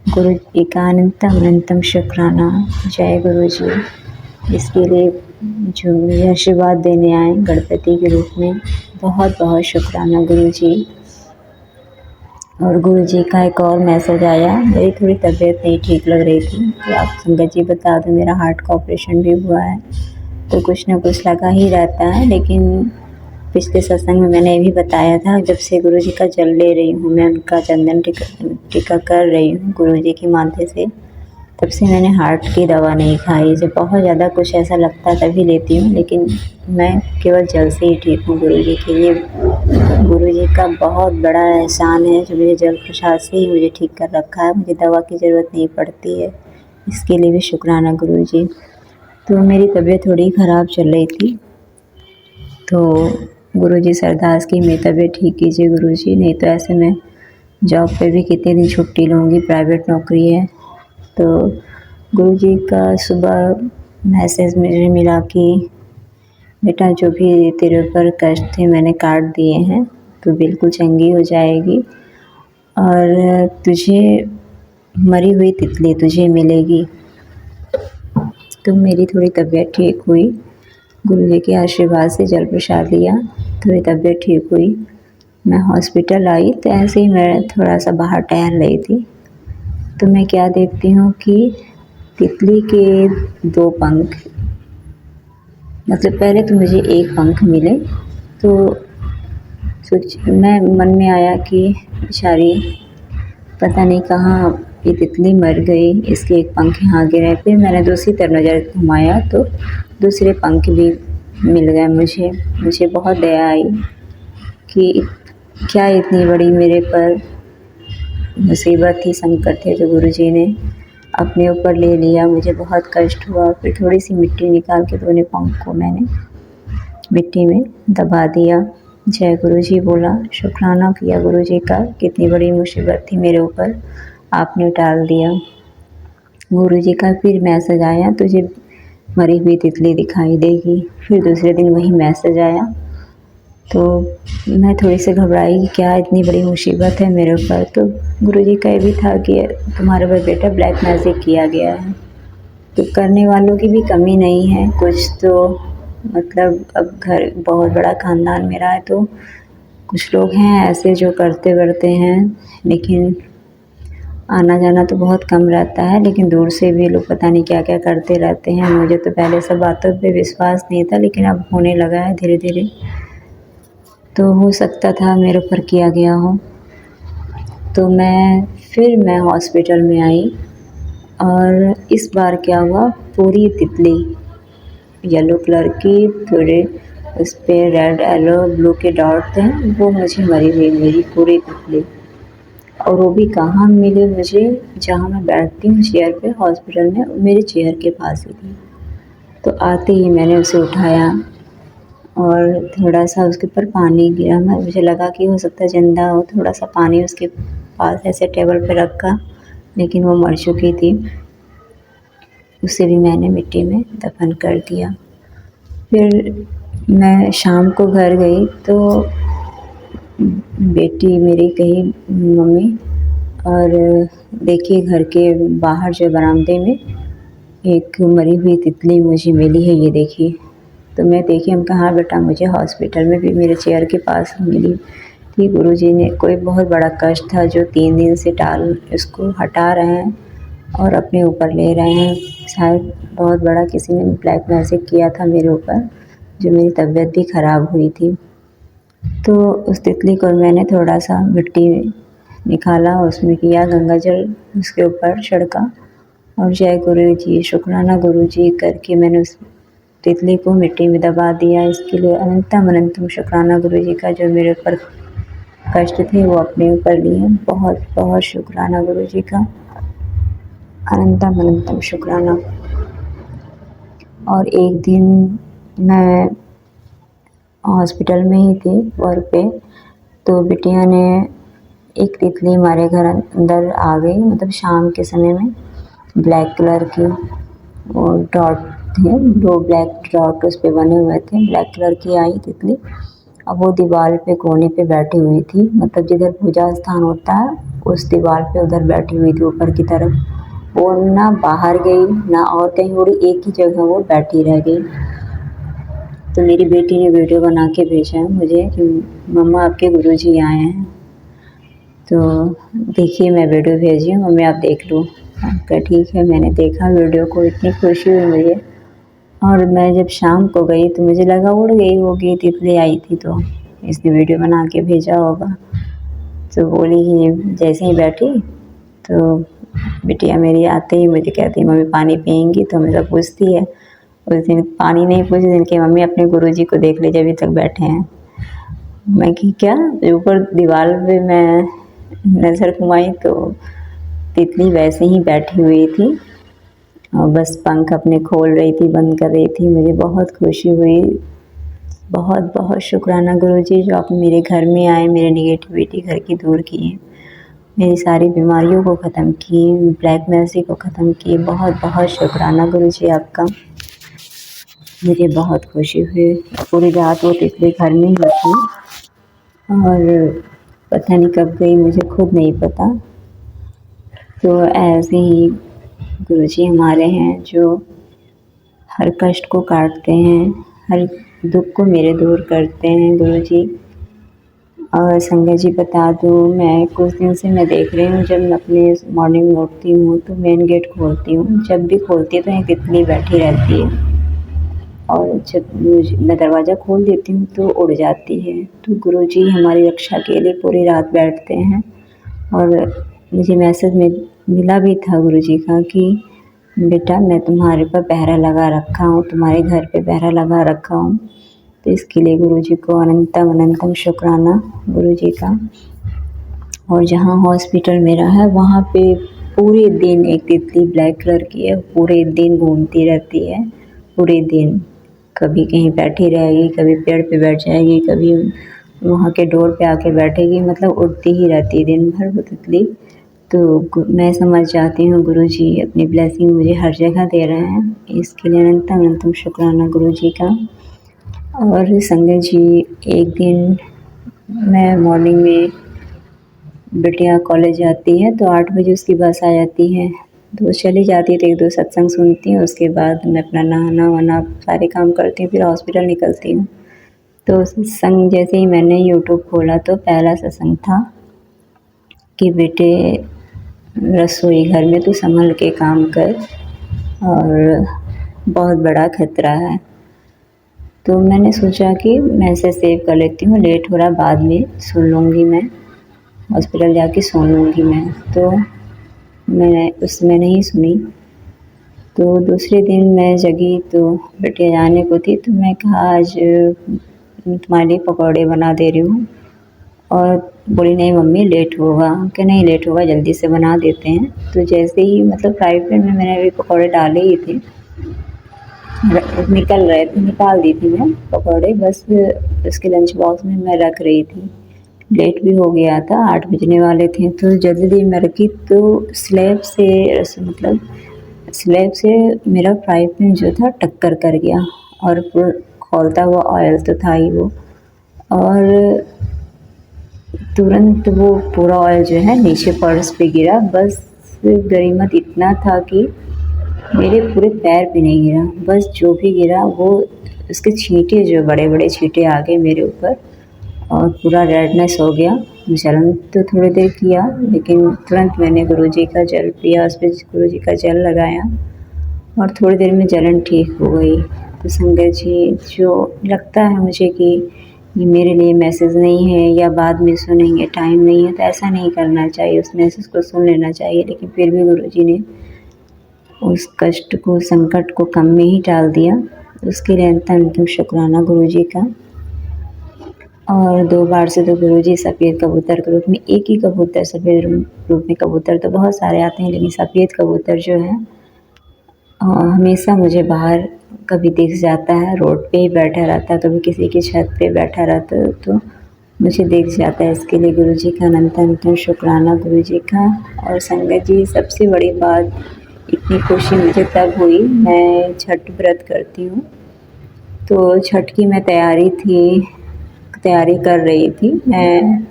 गुरु जी का अनंतम अनंतम शुक्राना, जय गुरु जी। इसके लिए जो मुझे आशीर्वाद देने आए गणपति के रूप में, बहुत बहुत शुक्राना गुरु जी। और गुरु जी का एक और मैसेज आया, मेरी थोड़ी तबीयत नहीं ठीक लग रही थी, तो आप संगत जी बता दो, मेरा हार्ट का ऑपरेशन भी हुआ है, तो कुछ ना कुछ लगा ही रहता है। लेकिन पिछले सत्संग में मैंने ये भी बताया था, जब से गुरु जी का जल ले रही हूँ, मैं उनका चंदन टीका कर रही हूँ गुरु जी के माथे से, तब से मैंने हार्ट की दवा नहीं खाई। जब बहुत ज़्यादा कुछ ऐसा लगता है तभी लेती हूँ, लेकिन मैं केवल जल से ही ठीक हूँ गुरु जी के लिए। गुरु जी का बहुत बड़ा एहसान है जो मुझे जल प्रसाद से ही मुझे ठीक कर रखा है, मुझे दवा की ज़रूरत नहीं पड़ती है, इसके लिए भी शुक्राना गुरु जी। तो मेरी तबीयत थोड़ी ख़राब चल रही थी, तो गुरु जी से अरदास की मेरी तबीयत ठीक कीजिए गुरु जी, नहीं तो ऐसे मैं जॉब पे भी कितने दिन छुट्टी लूँगी, प्राइवेट नौकरी है। तो गुरु जी का सुबह मैसेज मुझे मिला कि बेटा जो भी तेरे ऊपर कष्ट थे मैंने काट दिए हैं, तो बिल्कुल चंगी हो जाएगी, और तुझे मरी हुई तितली तुझे मिलेगी। तो मेरी थोड़ी तबीयत ठीक हुई, गुरु जी के आशीर्वाद से जल प्रसाद लिया, थोड़ी तबीयत ठीक हुई। मैं हॉस्पिटल आई तो ऐसे ही मैं थोड़ा सा बाहर टहल रही थी, तो मैं क्या देखती हूँ कि तितली के 2 पंख, मतलब पहले तो मुझे 1 पंख मिले, तो मैं मन में आया कि बेचारी पता नहीं कहाँ ये तितली मर गई, इसके 1 पंख यहाँ गिरे। फिर मैंने दूसरी तरफ नज़र घुमाया तो दूसरे पंख भी मिल गए मुझे बहुत दया आई कि क्या इतनी बड़ी मेरे पर मुसीबत थी, संकट थे जो गुरुजी ने अपने ऊपर ले लिया। मुझे बहुत कष्ट हुआ। फिर थोड़ी सी मिट्टी निकाल के दोनों पाँव को मैंने मिट्टी में दबा दिया। जय गुरुजी बोला, शुक्राना किया गुरुजी का, कितनी बड़ी मुसीबत थी मेरे ऊपर, आपने टाल दिया। गुरुजी का फिर मैसेज आया, तुझे मरी हुई तितली दिखाई देगी। फिर दूसरे दिन वही मैसेज आया, तो मैं थोड़ी सी घबराई कि क्या इतनी बड़ी मुसीबत है मेरे ऊपर। तो गुरुजी का ये भी था कि तुम्हारे पर बेटा ब्लैक मैजिक किया गया है। तो करने वालों की भी कमी नहीं है, कुछ तो मतलब अब घर बहुत बड़ा ख़ानदान मेरा है, तो कुछ लोग हैं ऐसे जो करते हैं, लेकिन आना जाना तो बहुत कम रहता है। लेकिन दूर से भी लोग पता नहीं क्या क्या करते रहते हैं। मुझे तो पहले सब बातों पे विश्वास नहीं था, लेकिन अब होने लगा है धीरे धीरे। तो हो सकता था मेरे ऊपर किया गया हो। तो मैं हॉस्पिटल में आई, और इस बार क्या हुआ, पूरी तितली येलो कलर की, थोड़े उस पर रेड येलो ब्लू के डॉट थे, वो मुझे मरी हुई मेरी पूरी तितली। और वो भी कहाँ मिली मुझे, जहाँ मैं बैठती हूँ चेयर पे हॉस्पिटल में, मेरे चेयर के पास ही थी। तो आते ही मैंने उसे उठाया और थोड़ा सा उसके ऊपर पानी गिरा। मुझे लगा कि हो सकता है ज़िंदा हो, थोड़ा सा पानी उसके पास ऐसे टेबल पे रखा, लेकिन वो मर चुकी थी। उसे भी मैंने मिट्टी में दफन कर दिया। फिर मैं शाम को घर गई तो बेटी मेरी कही, मम्मी, और देखिए घर के बाहर जो बरामदे में एक मरी हुई तितली मुझे मिली है, ये देखिए। तो मैं देखी, हम कहा, हाँ बेटा, मुझे हॉस्पिटल में भी मेरे चेयर के पास मिली थी। गुरुजी ने कोई बहुत बड़ा कष्ट था जो 3 दिन से इसको हटा रहे हैं और अपने ऊपर ले रहे हैं। शायद बहुत बड़ा किसी ने ब्लैक मैजिक किया था मेरे ऊपर, जो मेरी तबीयत भी ख़राब हुई थी। तो उस तितली को मैंने थोड़ा सा मिट्टी निकाला, उसमें किया गंगा जल, उसके ऊपर छिड़का, और जय गुरु जी, शुक्राना गुरु जी करके मैंने उस तितली को मिट्टी में दबा दिया। इसके लिए अनंतम अनंतम शुक्राना गुरु जी का, जो मेरे ऊपर कष्ट थे वो अपने ऊपर लिए। बहुत बहुत शुक्राना गुरु जी का, अनंतम अनंतम शुक्राना। और एक दिन मैं हॉस्पिटल में ही थी वर्क पे, तो बिटिया ने एक तितली हमारे घर अंदर आ गई, मतलब शाम के समय में, ब्लैक कलर की, और डॉट थे, 2 ब्लैक डॉट उस पे बने हुए थे, ब्लैक कलर की आई तितली। अब वो दीवार पे कोने पे बैठी हुई थी, मतलब जिधर पूजा स्थान होता है उस दीवार पे उधर बैठी हुई थी ऊपर की तरफ। वो ना बाहर गई ना और कहीं उड़ी, एक ही जगह वो बैठी रह गई। तो मेरी बेटी ने वीडियो बना के भेजा है मुझे कि मम्मा आपके गुरुजी आए हैं। तो देखिए, मैं वीडियो भेजी हूँ, मम्मी आप देख लो। कहा ठीक है। मैंने देखा वीडियो को, इतनी खुशी हुई मुझे। और मैं जब शाम को गई तो मुझे लगा उड़ गई होगी, तितली आई थी तो इसने वीडियो बना के भेजा होगा। तो बोली कि जैसे ही बैठी तो बिटिया मेरी आते ही मुझे कहती, मम्मी पानी पियेंगी? तो मुझे पूछती है। उस दिन पानी नहीं पूछी, दिन की मम्मी अपने गुरुजी को देख लीजिए अभी तक बैठे हैं। मैं कि क्या? ऊपर दीवार पे मैं नज़र घुमाई तो तितली वैसे ही बैठी हुई थी, और बस पंख अपने खोल रही थी, बंद कर रही थी। मुझे बहुत खुशी हुई। बहुत बहुत शुक्राना गुरुजी, जो आप मेरे घर में आए, मेरे नेगेटिविटी घर की दूर किए, मेरी सारी बीमारियों को ख़त्म किए, ब्लैक मैजिक को ख़त्म किए। बहुत बहुत शुक्राना गुरुजी आपका। मुझे बहुत खुशी हुई। पूरी रात वो तितली घर में ही थी, और पता नहीं कब गई, मुझे खुद नहीं पता। तो ऐसे ही गुरुजी हमारे हैं, जो हर कष्ट को काटते हैं, हर दुख को मेरे दूर करते हैं गुरुजी। और संगत जी बता दूँ, मैं कुछ दिन से मैं देख रही हूँ, जब मैं अपने मॉर्निंग में उठती हूँ तो मेन गेट खोलती हूँ, जब भी खोलती है तो एक तितली बैठी रहती है, और जब मैं दरवाज़ा खोल देती हूँ तो उड़ जाती है। तो गुरुजी हमारी रक्षा के लिए पूरी रात बैठते हैं। और मुझे मैसेज में मिला भी था गुरुजी का कि बेटा मैं तुम्हारे पर पहरा लगा रखा हूँ, तुम्हारे घर पे पहरा लगा रखा हूँ। तो इसके लिए गुरुजी को अनंतम अनंतम शुक्राना गुरुजी का। और जहाँ हॉस्पिटल मेरा है वहाँ पे पूरे दिन एक तितली ब्लैक कलर की है, पूरे दिन घूमती रहती है, पूरे दिन कभी कहीं बैठी रहेगी, कभी पेड़ पे बैठ जाएगी, कभी वहाँ के डोर पे आके बैठेगी, मतलब उड़ती ही रहती है दिन भर वो तितली। तो मैं समझ जाती हूँ गुरुजी अपनी ब्लेसिंग मुझे हर जगह दे रहे हैं, इसके लिए अनंतम अनंतम शुक्राना गुरुजी का। और संगत जी, एक दिन मैं मॉर्निंग में बिटिया कॉलेज जाती है तो 8 बजे उसकी बस आ जाती है, तो वो चली जाती है तो 1-2 सत्संग सुनती हूँ। उसके बाद मैं अपना नहाना वहाना सारे काम करती हूँ, फिर हॉस्पिटल निकलती हूँ। तो सत्संग जैसे ही मैंने यूट्यूब खोला तो पहला सत्संग था कि बेटे रसोई घर में तू संभल के काम कर और बहुत बड़ा खतरा है। तो मैंने सोचा कि मैं इसे सेव कर लेती हूँ, लेट हो रहा बाद में सुन लूँगी, मैं हॉस्पिटल जाके सुन लूँगी मैं। तो मैं उसमें नहीं सुनी। तो दूसरे दिन मैं जगी तो बिटिया जाने को थी, तो मैं कहा आज तुम्हारे लिए पकौड़े बना दे रही हूँ। और बोली नहीं मम्मी लेट होगा, कि नहीं लेट होगा, जल्दी से बना देते हैं। तो जैसे ही मतलब फ्राई पैन में मैंने अभी पकौड़े डाले ही थे, निकल रहे थे, निकाल दी थी मैं पकौड़े, बस उसके लंच बॉक्स में मैं रख रही थी। लेट भी हो गया था, 8 बजने वाले थे, तो जल्दी में रखी तो स्लैब से मेरा फ्राई पैन जो था टक्कर कर गया और खौलता हुआ ऑयल तो था ही वो, और तुरंत वो पूरा ऑयल जो है नीचे फर्श पे गिरा। बस गनीमत इतना था कि मेरे पूरे पैर पे नहीं गिरा, बस जो भी गिरा वो उसके छींटे, जो बड़े बड़े छींटे आ गए मेरे ऊपर और पूरा रेडनेस हो गया। जलन तो थोड़ी देर किया, लेकिन तुरंत मैंने गुरुजी का जल पिया, उस पर गुरुजी का जल लगाया और थोड़ी देर में जलन ठीक हो गई। तो संगत जी, जो लगता है मुझे कि ये मेरे लिए मैसेज नहीं है या बाद में सुनेंगे, टाइम नहीं है, तो ऐसा नहीं करना चाहिए, उस मैसेज को सुन लेना चाहिए। लेकिन फिर भी गुरुजी ने उस कष्ट को, संकट को कम में ही टाल दिया, उसके लिए अंतिम शुक्राना गुरुजी का। और 2 बार से तो गुरुजी सफ़ेद कबूतर के रूप में, एक ही कबूतर सफ़ेद रूप में, कबूतर तो बहुत सारे आते हैं लेकिन सफ़ेद कबूतर जो है हमेशा मुझे बाहर कभी दिख जाता है, रोड पे ही बैठा रहता है, कभी किसी की छत पे बैठा रहता है तो मुझे दिख जाता है। इसके लिए गुरुजी का अनंत शुक्राना गुरुजी का। और संगत जी, सबसे बड़ी बात, इतनी खुशी मुझे तब हुई, मैं छठ व्रत करती हूँ, तो छठ की मैं तैयारी कर रही थी मैं,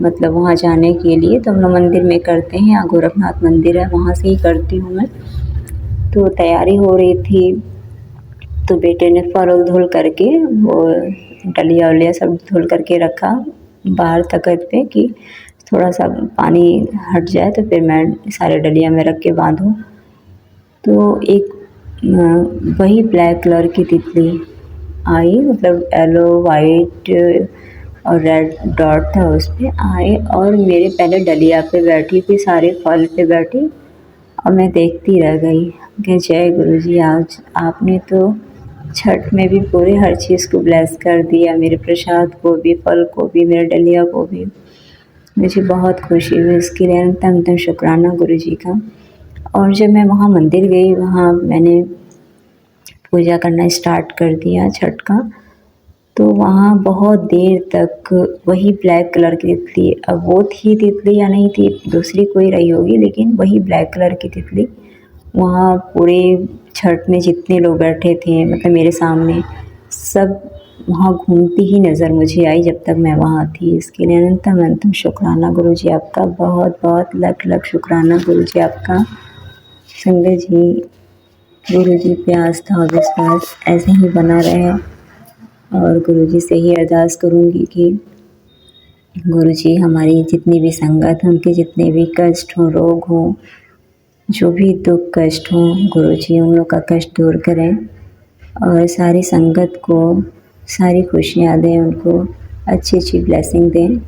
मतलब वहाँ जाने के लिए। तो हम लोग मंदिर में करते हैं, यहाँ गोरखनाथ मंदिर है, वहाँ से ही करती हूँ मैं। तो तैयारी हो रही थी, तो बेटे ने फल धुल करके वो डलिया वलिया सब धुल करके रखा बाहर तख्त पे कि थोड़ा सा पानी हट जाए तो फिर मैं सारे डलिया में रख के बांधूँ। तो एक वही ब्लैक कलर की तितली आई, मतलब येलो वाइट और रेड डॉट था उस पर आए और मेरे पहले डलिया पे बैठी, फिर सारे फल पे बैठी और मैं देखती रह गई कि जय गुरुजी, आज आपने तो छठ में भी पूरे हर चीज़ को ब्लेस कर दिया, मेरे प्रसाद को भी, फल को भी, मेरे डलिया को भी। मुझे बहुत खुशी हुई, इसके लिए अंतम शुक्राना गुरुजी का। और जब मैं वहाँ मंदिर गई, वहाँ मैंने पूजा करना स्टार्ट कर दिया छठ का, तो वहाँ बहुत देर तक वही ब्लैक कलर की तितली, अब वो थी तितली या नहीं थी, दूसरी कोई रही होगी, लेकिन वही ब्लैक कलर की तितली वहाँ पूरे छठ में जितने लोग बैठे थे, मतलब मेरे सामने, सब वहाँ घूमती ही नज़र मुझे आई जब तक मैं वहाँ थी। इसके लिए अनंतम शुक्राना गुरुजी आपका, बहुत बहुत लख लख शुक्राना गुरुजी आपका। संगत जी, गुरुजी पे आस्था और विश्वास ऐसे ही बना रहे और गुरुजी से ही अरदास करूँगी कि गुरुजी हमारी जितनी भी संगत हैं, उनके जितने भी कष्ट हों, रोग हों, जो भी दुख कष्ट हों, गुरुजी उन लोग का कष्ट दूर करें और सारी संगत को सारी खुशियाँ दें, उनको अच्छी अच्छी ब्लेसिंग दें।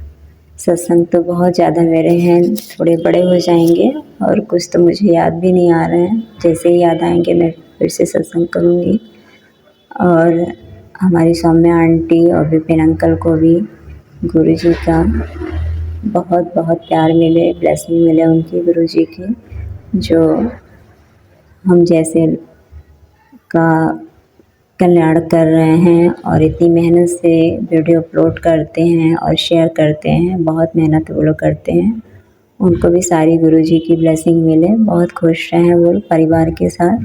सत्संग तो बहुत ज़्यादा मेरे हैं, थोड़े बड़े हो जाएंगे और कुछ तो मुझे याद भी नहीं आ रहे हैं। जैसे ही याद आएंगे मैं फिर से सत्संग करूँगी। और हमारी सौम्या आंटी और विपिन अंकल को भी गुरु जी का बहुत बहुत प्यार मिले, ब्लेसिंग मिले उनकी गुरु जी की, जो हम जैसे का कल्याण कर रहे हैं और इतनी मेहनत से वीडियो अपलोड करते हैं और शेयर करते हैं। बहुत मेहनत वो लोग करते हैं। उनको भी सारी गुरु जी की ब्लेसिंग मिले, बहुत खुश रहें वो परिवार के साथ।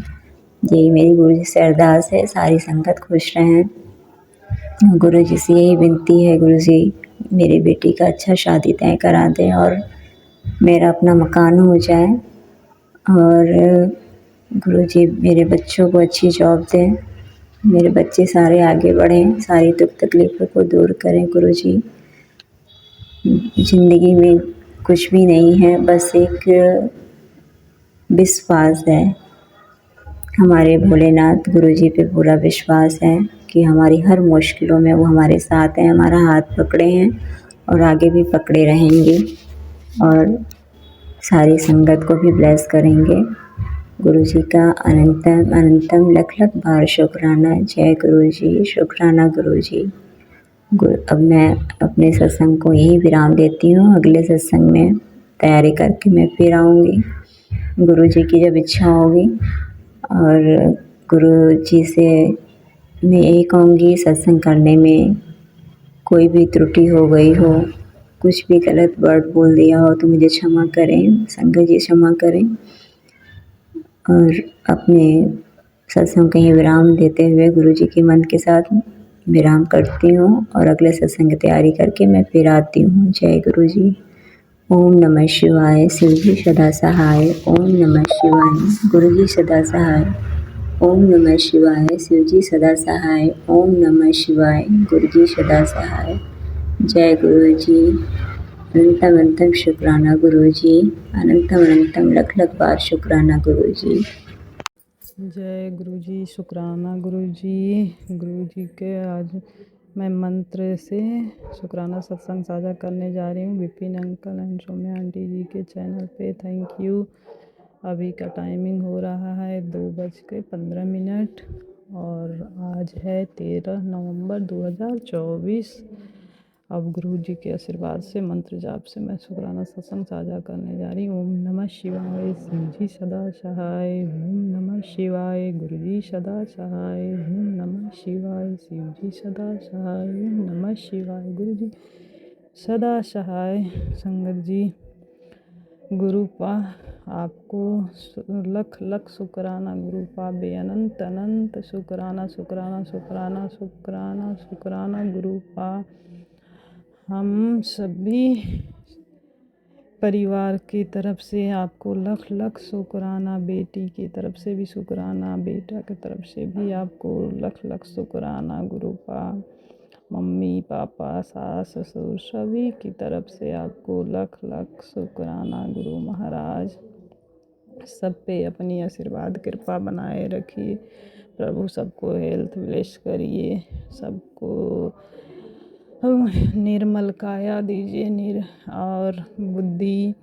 यही मेरी गुरु जी से अरदास है, सारी संगत खुश रहें। गुरु जी से यही विनती है, गुरु जी मेरी बेटी का अच्छा शादी तय करा दें और मेरा अपना मकान हो जाए। और गुरु जी मेरे बच्चों को अच्छी जॉब दें, मेरे बच्चे सारे आगे बढ़ें, सारी दुख तकलीफ़ों को दूर करें। गुरु जी ज़िंदगी में कुछ भी नहीं है, बस एक विश्वास है। हमारे भोलेनाथ गुरु जी पे पूरा विश्वास है कि हमारी हर मुश्किलों में वो हमारे साथ हैं, हमारा हाथ पकड़े हैं और आगे भी पकड़े रहेंगे और सारी संगत को भी ब्लेस करेंगे। गुरु जी का अनंतम अनंतम लख लख बार शुक्राना। जय गुरु जी, शुक्राना गुरु जी। अब मैं अपने सत्संग को यहीं विराम देती हूँ। अगले सत्संग में तैयारी करके मैं फिर आऊँगी, गुरु जी की जब इच्छा होगी। और गुरु जी से मैं यही कहूँगी, सत्संग करने में कोई भी त्रुटि हो गई हो, कुछ भी गलत वर्ड बोल दिया हो तो मुझे क्षमा करें, संगत जी क्षमा करें। और अपने सत्संग कहीं विराम देते हुए गुरु जी के मन के साथ विराम करती हूँ और अगले सत्संग की तैयारी करके मैं फिर आती हूँ। जय गुरु जी। ओम नमः शिवाय। शिव जी सदा सहाय। ओम नमः शिवाय। गुरु जी सदा सहाय। ओम नमः शिवाय। शिव जी सदा सहाय। ओम नमः शिवाय। गुरु जी सदा सहाय। जय गुरु जी। अनंतम अनंतम शुक्राना गुरु जी। अनंतम अनंतम लख लख बार शुक्राना गुरु जी। जय गुरु जी, शुक्राना गुरु जी के आज मैं मंत्र से शुक्राना सत्संग साझा करने जा रही हूँ Vipin uncle and Saumya aunty ji के चैनल पे। Thank you. अभी का टाइमिंग हो रहा है 2:15 और आज है 13 नवंबर 2024। अब गुरु जी के आशीर्वाद से मंत्र जाप से मैं शुक्राना सत्संग साझा करने जा रही हूँ। ओम नमः शिवाय। शिव जी सदा सहाय। ओम नमः शिवाय। गुरु जी सदा सहाय। ओम नमः शिवाय। शिव जी सदा सहाय। ओम नमः शिवाय। गुरु जी सदा सहाय। संगत जी, गुरु पा आपको लख लख शुक्राना। गुरु पा बे अनंत अनंत शुक्राना शुक्राना शुक्राना शुक्राना शुक्राना। गुरु पा हम सभी परिवार की तरफ से आपको लख लख शुक्राना। बेटी की तरफ से भी शुक्राना, बेटा की तरफ से भी आपको लख लख शुक्राना। गुरु पा मम्मी पापा सास ससुर सभी की तरफ से आपको लख लख शुक्राना। गुरु महाराज सब पे अपनी आशीर्वाद कृपा बनाए रखिए। प्रभु सबको हेल्थ ब्लेस करिए, सबको निर्मल काया दीजिए और बुद्धि,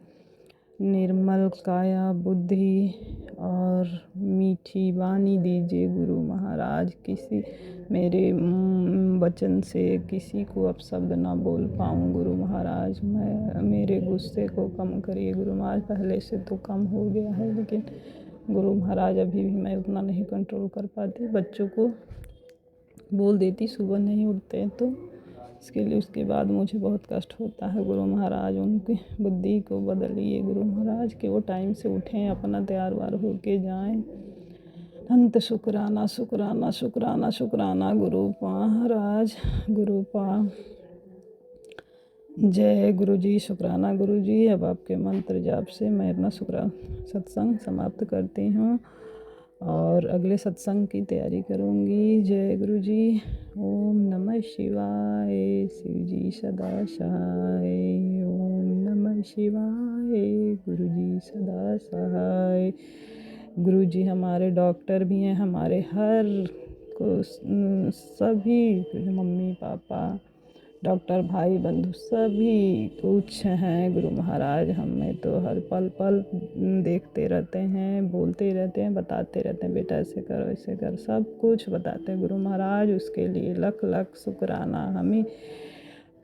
निर्मल काया बुद्धि और मीठी वाणी दीजिए। गुरु महाराज किसी मेरे वचन से किसी को अपशब्द ना बोल पाऊँ। गुरु महाराज मेरे गुस्से को कम करिए। गुरु महाराज पहले से तो कम हो गया है, लेकिन गुरु महाराज अभी भी मैं उतना नहीं कंट्रोल कर पाती। बच्चों को बोल देती सुबह नहीं उठते हैं तो इसके लिए उसके बाद मुझे बहुत कष्ट होता है। गुरु महाराज उनकी बुद्धि को बदलिए। गुरु महाराज कि वो टाइम से उठें, अपना तैयार वार होके जाएं। अंत शुक्राना शुक्राना शुक्राना शुक्राना गुरु महाराज। गुरु पा जय गुरु जी, शुक्राना गुरु जी। अब आपके मंत्र जाप से मैं अपना सत्संग समाप्त करती हूँ और अगले सत्संग की तैयारी करूँगी। जय गुरु जी। ओम नमः शिवाय। शिव जी सदा सहाय। ओम नमः शिवाय। गुरु जी सदा सहाय। गुरु जी हमारे डॉक्टर भी हैं, हमारे हर को सभी मम्मी पापा डॉक्टर भाई बंधु सभी कुछ हैं गुरु महाराज। हमें तो हर पल पल देखते रहते हैं, बोलते रहते हैं, बताते रहते हैं, बेटा ऐसे कर वैसे कर, सब कुछ बताते हैं गुरु महाराज। उसके लिए लख लख शुक्राना। हम ही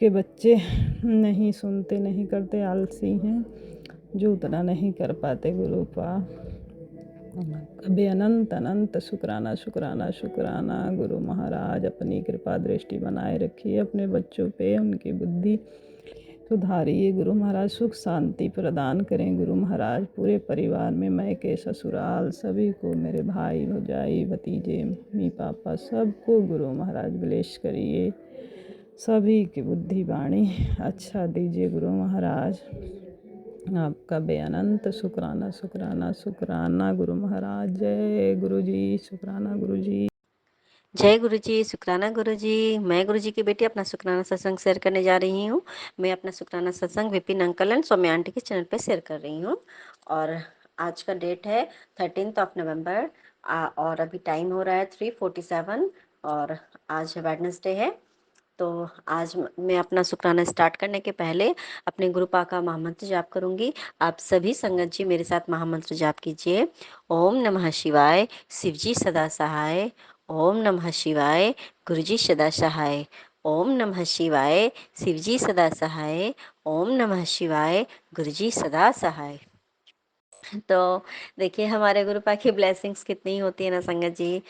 के बच्चे नहीं सुनते, नहीं करते, आलसी हैं जो उतना नहीं कर पाते गुरु का। कभी अनंत अनंत शुक्राना शुक्राना शुक्राना। गुरु महाराज अपनी कृपा दृष्टि बनाए रखिए अपने बच्चों पे, उनकी बुद्धि सुधारिए गुरु महाराज, सुख शांति प्रदान करें गुरु महाराज। पूरे परिवार में मायके ससुराल सभी को, मेरे भाई भौजाई भतीजे मम्मी पापा सबको गुरु महाराज ब्लेस करिए। सभी की बुद्धि वाणी अच्छा दीजिए गुरु महाराज। आपका बेअनंत शुक्राना शुक्राना शुक्राना गुरु महाराज। जय गुरु जी, शुक्राना गुरु जी। जय गुरु जी, शुक्राना गुरु जी। मैं गुरु जी की बेटी अपना शुक्राना सत्संग शेयर करने जा रही हूँ। मैं अपना शुक्राना सत्संग Vipin uncle and Saumya aunty के चैनल पे शेयर कर रही हूँ। और आज का डेट है 13 नवंबर और अभी टाइम हो रहा है 3:47 और आज वेडनेसडे है। तो आज मैं अपना शुक्राना स्टार्ट करने के पहले अपने गुरु पा का महामंत्र जाप करूंगी। आप सभी संगत जी मेरे साथ महामंत्र जाप कीजिए। ओम नमः शिवाय, शिवजी सदा सहाय। ओम नमः शिवाय, गुरुजी सदा सहाय। ओम नमः शिवाय, शिवजी सदा सहाय। ओम नमः शिवाय, गुरुजी सदा सहाय। तो देखिए हमारे गुरु पा की ब्लेसिंग्स कितनी होती है ना संगत जी,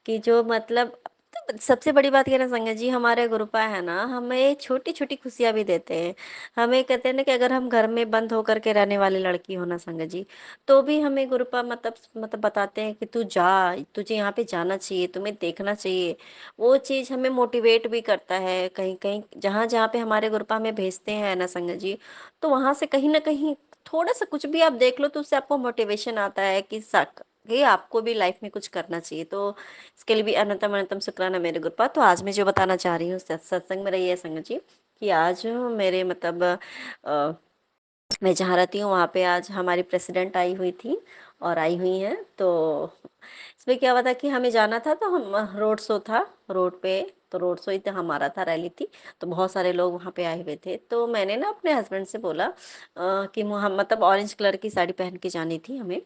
कि जो मतलब तो सबसे बड़ी बात ये ना संगत जी, हमारे गुरुपा है ना हमें छोटी छोटी खुशियां भी देते हैं। हमें कहते हैं ना कि अगर हम घर में बंद होकर के रहने वाली लड़की हो ना संगत जी, तो भी हमें गुरुपा मतलब बताते हैं कि तू जा, तुझे यहाँ पे जाना चाहिए, तुम्हें देखना चाहिए। वो चीज हमें मोटिवेट भी करता है। कहीं कहीं जहाँ जहाँ पे हमारे गुरुपा हमें भेजते हैं ना संगत जी, तो वहां से कहीं ना कहीं थोड़ा सा कुछ भी आप देख लो तो उससे आपको मोटिवेशन आता है कि ये आपको भी लाइफ में कुछ करना चाहिए। तो इसके लिए भी अनंतम अनंतम शुक्राना मेरे गुरुपा। तो आज मैं जो बताना चाह रही हूँ सत्संग में रही है संगत जी, कि आज मेरे मतलब मैं जहाँ रहती हूँ वहाँ पे आज हमारी प्रेसिडेंट आई हुई थी और आई हुई हैं। तो इसमें क्या हुआ था कि हमें जाना था, तो हम रोड शो था रोड पे, तो रोड शो ही तो हमारा था, रैली थी। तो बहुत सारे लोग वहाँ पे आए हुए थे। तो मैंने ना अपने हस्बैंड से बोला कि हम मतलब ऑरेंज कलर की साड़ी पहन के जानी थी हमें।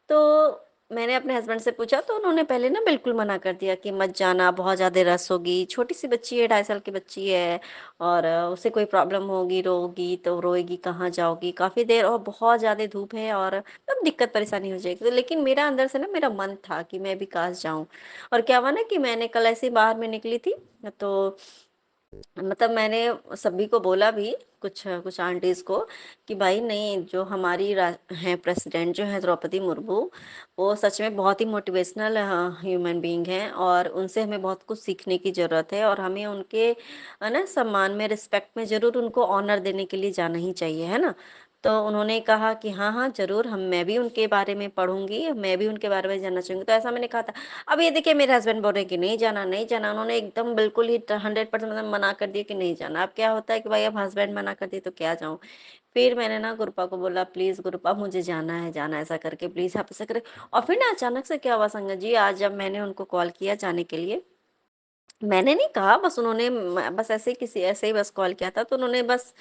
तो मैंने अपने हस्बैंड से पूछा तो उन्होंने पहले ना बिल्कुल मना कर दिया कि मत जाना, बहुत ज़्यादा रस होगी, छोटी सी बच्ची है, 2.5 साल की बच्ची है, और उसे कोई प्रॉब्लम होगी, रोगी तो रोएगी, कहाँ जाओगी काफ़ी देर, और बहुत ज़्यादा धूप है और तब दिक्कत परेशानी हो जाएगी। तो लेकिन मेरा अंदर से ना मेरा मन था कि मैं भी काश जाऊं। और क्या हुआ ना कि मैंने कल ऐसे ही बाहर में निकली थी, तो मतलब मैंने सभी को बोला भी, कुछ कुछ आंटीज को, कि भाई नहीं, जो हमारी हैं प्रेसिडेंट जो है द्रौपदी मुर्मू, वो सच में बहुत ही मोटिवेशनल ह्यूमन बीइंग हैं और उनसे हमें बहुत कुछ सीखने की ज़रूरत है। और हमें उनके ना सम्मान में, रिस्पेक्ट में ज़रूर उनको ऑनर देने के लिए जाना ही चाहिए, है ना। तो उन्होंने कहा कि हाँ हाँ जरूर, मैं भी उनके बारे में पढ़ूंगी, मैं भी उनके बारे में जानना चाहूंगी। तो ऐसा मैंने कहा था। अब ये देखिए मेरे हस्बैंड बोल रहे हैं कि नहीं जाना नहीं जाना, उन्होंने एकदम बिल्कुल ही 100% मतलब मना कर दिया कि नहीं जाना। अब क्या होता है कि भाई अब हस्बैंड मना कर दिए तो क्या जाऊं। फिर मैंने ना गुरुपा को बोला, प्लीज गुरुपा मुझे जाना है, जाना ऐसा करके प्लीज आप ऐसा करें। और फिर ना अचानक से क्या हुआ संगत जी, आज जब मैंने उनको कॉल किया जाने के लिए, मैंने नहीं कहा, बस उन्होंने बस ऐसे ही किसी ऐसे ही बस कॉल किया था, तो उन्होंने बस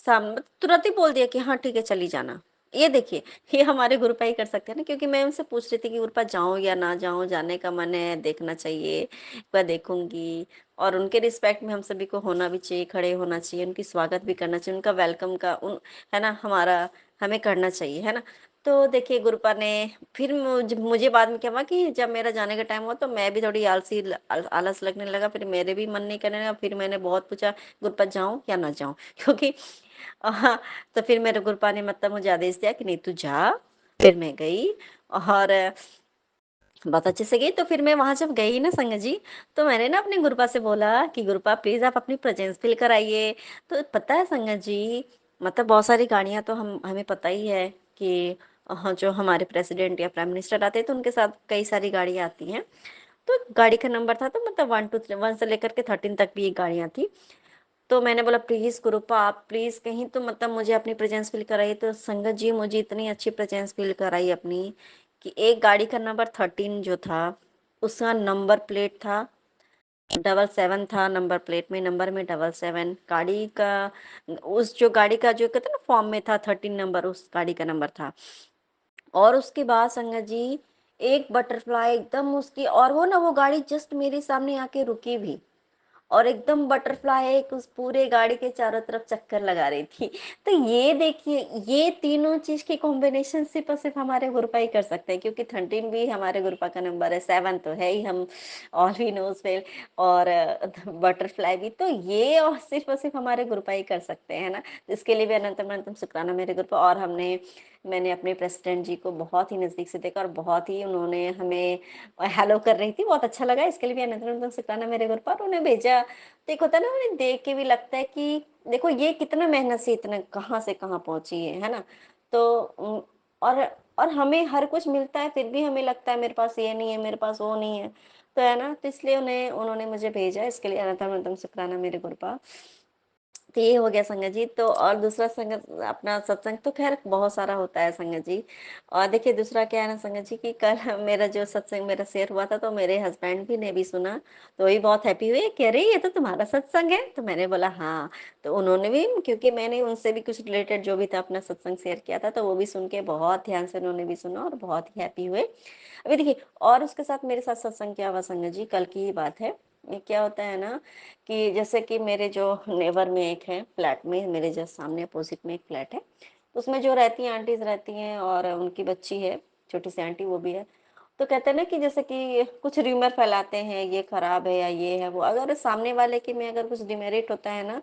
सामने तुरंत ही बोल दिया कि हाँ ठीक है चली जाना। ये देखिए, ये हमारे गुरुपा ही कर सकते हैं ना, क्योंकि मैं उनसे पूछ रही थी कि गुरुपा जाऊं या ना जाऊं, जाने का मन है, देखना चाहिए, एक बार देखूंगी। और उनके रिस्पेक्ट में हम सभी को होना भी चाहिए, खड़े होना चाहिए, उनकी स्वागत भी करना चाहिए, उनका वेलकम का उन है ना हमारा हमें करना चाहिए, है ना। तो देखिए गुरुपा ने फिर मुझे बाद में क्या हुआ कि जब मेरा जाने का टाइम हुआ तो मैं भी थोड़ी आलसी आलस लगने लगा, फिर मेरे भी मन नहीं करने लगा। फिर मैंने बहुत पूछा, गुरुपा जाऊं या ना जाऊं क्योंकि हाँ। तो फिर मेरे गुरुपा ने मतलब मुझे आदेश दिया कि नहीं तू जा। फिर मैं गई और बहुत अच्छे से गई। तो फिर मैं वहां जब गई ना संगत जी, तो मैंने ना अपने गुरुपा से बोला कि गुरुपा प्लीज आप अपनी प्रेजेंस फील कराइए। तो पता है संगत जी, मतलब बहुत सारी गाड़ियां तो हमें पता ही है कि हाँ जो हमारे प्रेसिडेंट या प्राइम मिनिस्टर आते हैं तो उनके साथ कई सारी गाड़ियां आती हैं। तो गाड़ी का नंबर था, तो मतलब 1 से लेकर के 13 तक भी ये गाड़ियां थी। तो मैंने बोला प्लीज गुरुपा आप प्लीज कहीं तो मतलब मुझे अपनी प्रेजेंस फील कराइए। तो संगत जी मुझे इतनी अच्छी प्रेजेंस फील कराई अपनी, कि एक गाड़ी का नंबर 13 जो था, उसका नंबर प्लेट था 777 था, नंबर प्लेट में, नंबर में 777, गाड़ी का उस जो गाड़ी का जो कहते हैं ना फॉर्म में था 13 नंबर, उस गाड़ी का नंबर था। और उसके बाद संगत जी एक बटरफ्लाई एकदम उसकी, और वो ना वो गाड़ी जस्ट मेरे सामने आके रुकी भी, और एकदम बटरफ्लाई एक उस पूरे गाड़ी के चारों तरफ चक्कर लगा रही थी। तो ये देखिए, ये तीनों चीज की कॉम्बिनेशन सिर्फ और सिर्फ हमारे गुरुपा ही कर सकते हैं, क्योंकि 13 भी हमारे गुरुपा का नंबर है, 7 तो है ही, हम ऑल वी नोज वेल, और बटरफ्लाई भी तो ये और सिर्फ हमारे गुरुपा ही कर सकते हैं ना। इसके लिए भी अनंतम अनंतम शुक्राना मेरे गुरुपा। और मैंने अपने प्रेसिडेंट जी को बहुत ही नजदीक से देखा, और बहुत ही उन्होंने हमें हेलो कर रही थी, बहुत अच्छा लगा, इसके लिए भी अनंत अनंत शुक्राना मेरे गुरुपा। और उन्हें भेजा, तो एक होता है ना, उन्हें देख के भी लगता है कि देखो ये कितना मेहनत से इतना कहाँ से कहाँ पहुंची है ना। तो और और हमें हर कुछ मिलता है, फिर भी हमें लगता है मेरे पास ये नहीं है, मेरे पास वो नहीं है, तो है ना। तो इसलिए उन्होंने मुझे भेजा, इसके लिए अनंतम अनंतम शुक्राना मेरे गुरुपा। तो ये हो गया संगत जी। तो और दूसरा संगत अपना सत्संग तो खैर बहुत सारा होता है संगत जी। और देखिए दूसरा क्या है ना संगत जी, कि कल मेरा जो सत्संग मेरा शेयर हुआ था, तो मेरे हस्बैंड भी ने भी सुना, तो वही बहुत हैप्पी हुए, कह रही ये तो तुम्हारा सत्संग है। तो मैंने बोला हाँ। तो उन्होंने भी, क्योंकि मैंने उनसे भी कुछ रिलेटेड जो भी था अपना सत्संग शेयर किया था, तो वो भी सुन के बहुत ध्यान से उन्होंने भी सुना और बहुत ही हैप्पी हुए। अभी देखिए, और उसके साथ मेरे साथ सत्संग क्या हुआ संगत जी, कल की ही बात है। ये क्या होता है ना, कि जैसे कि मेरे जो नेबर में एक है फ्लैट में, मेरे जस्ट सामने अपोजिट में एक फ्लैट है, तो उसमें जो रहती हैं आंटीज रहती हैं, और उनकी बच्ची है छोटी सी आंटी, वो भी है। तो कहते हैं ना कि जैसे कि कुछ र्यूमर फैलाते हैं, ये खराब है या ये है वो, अगर सामने वाले के में अगर कुछ डिमेरिट होता है ना,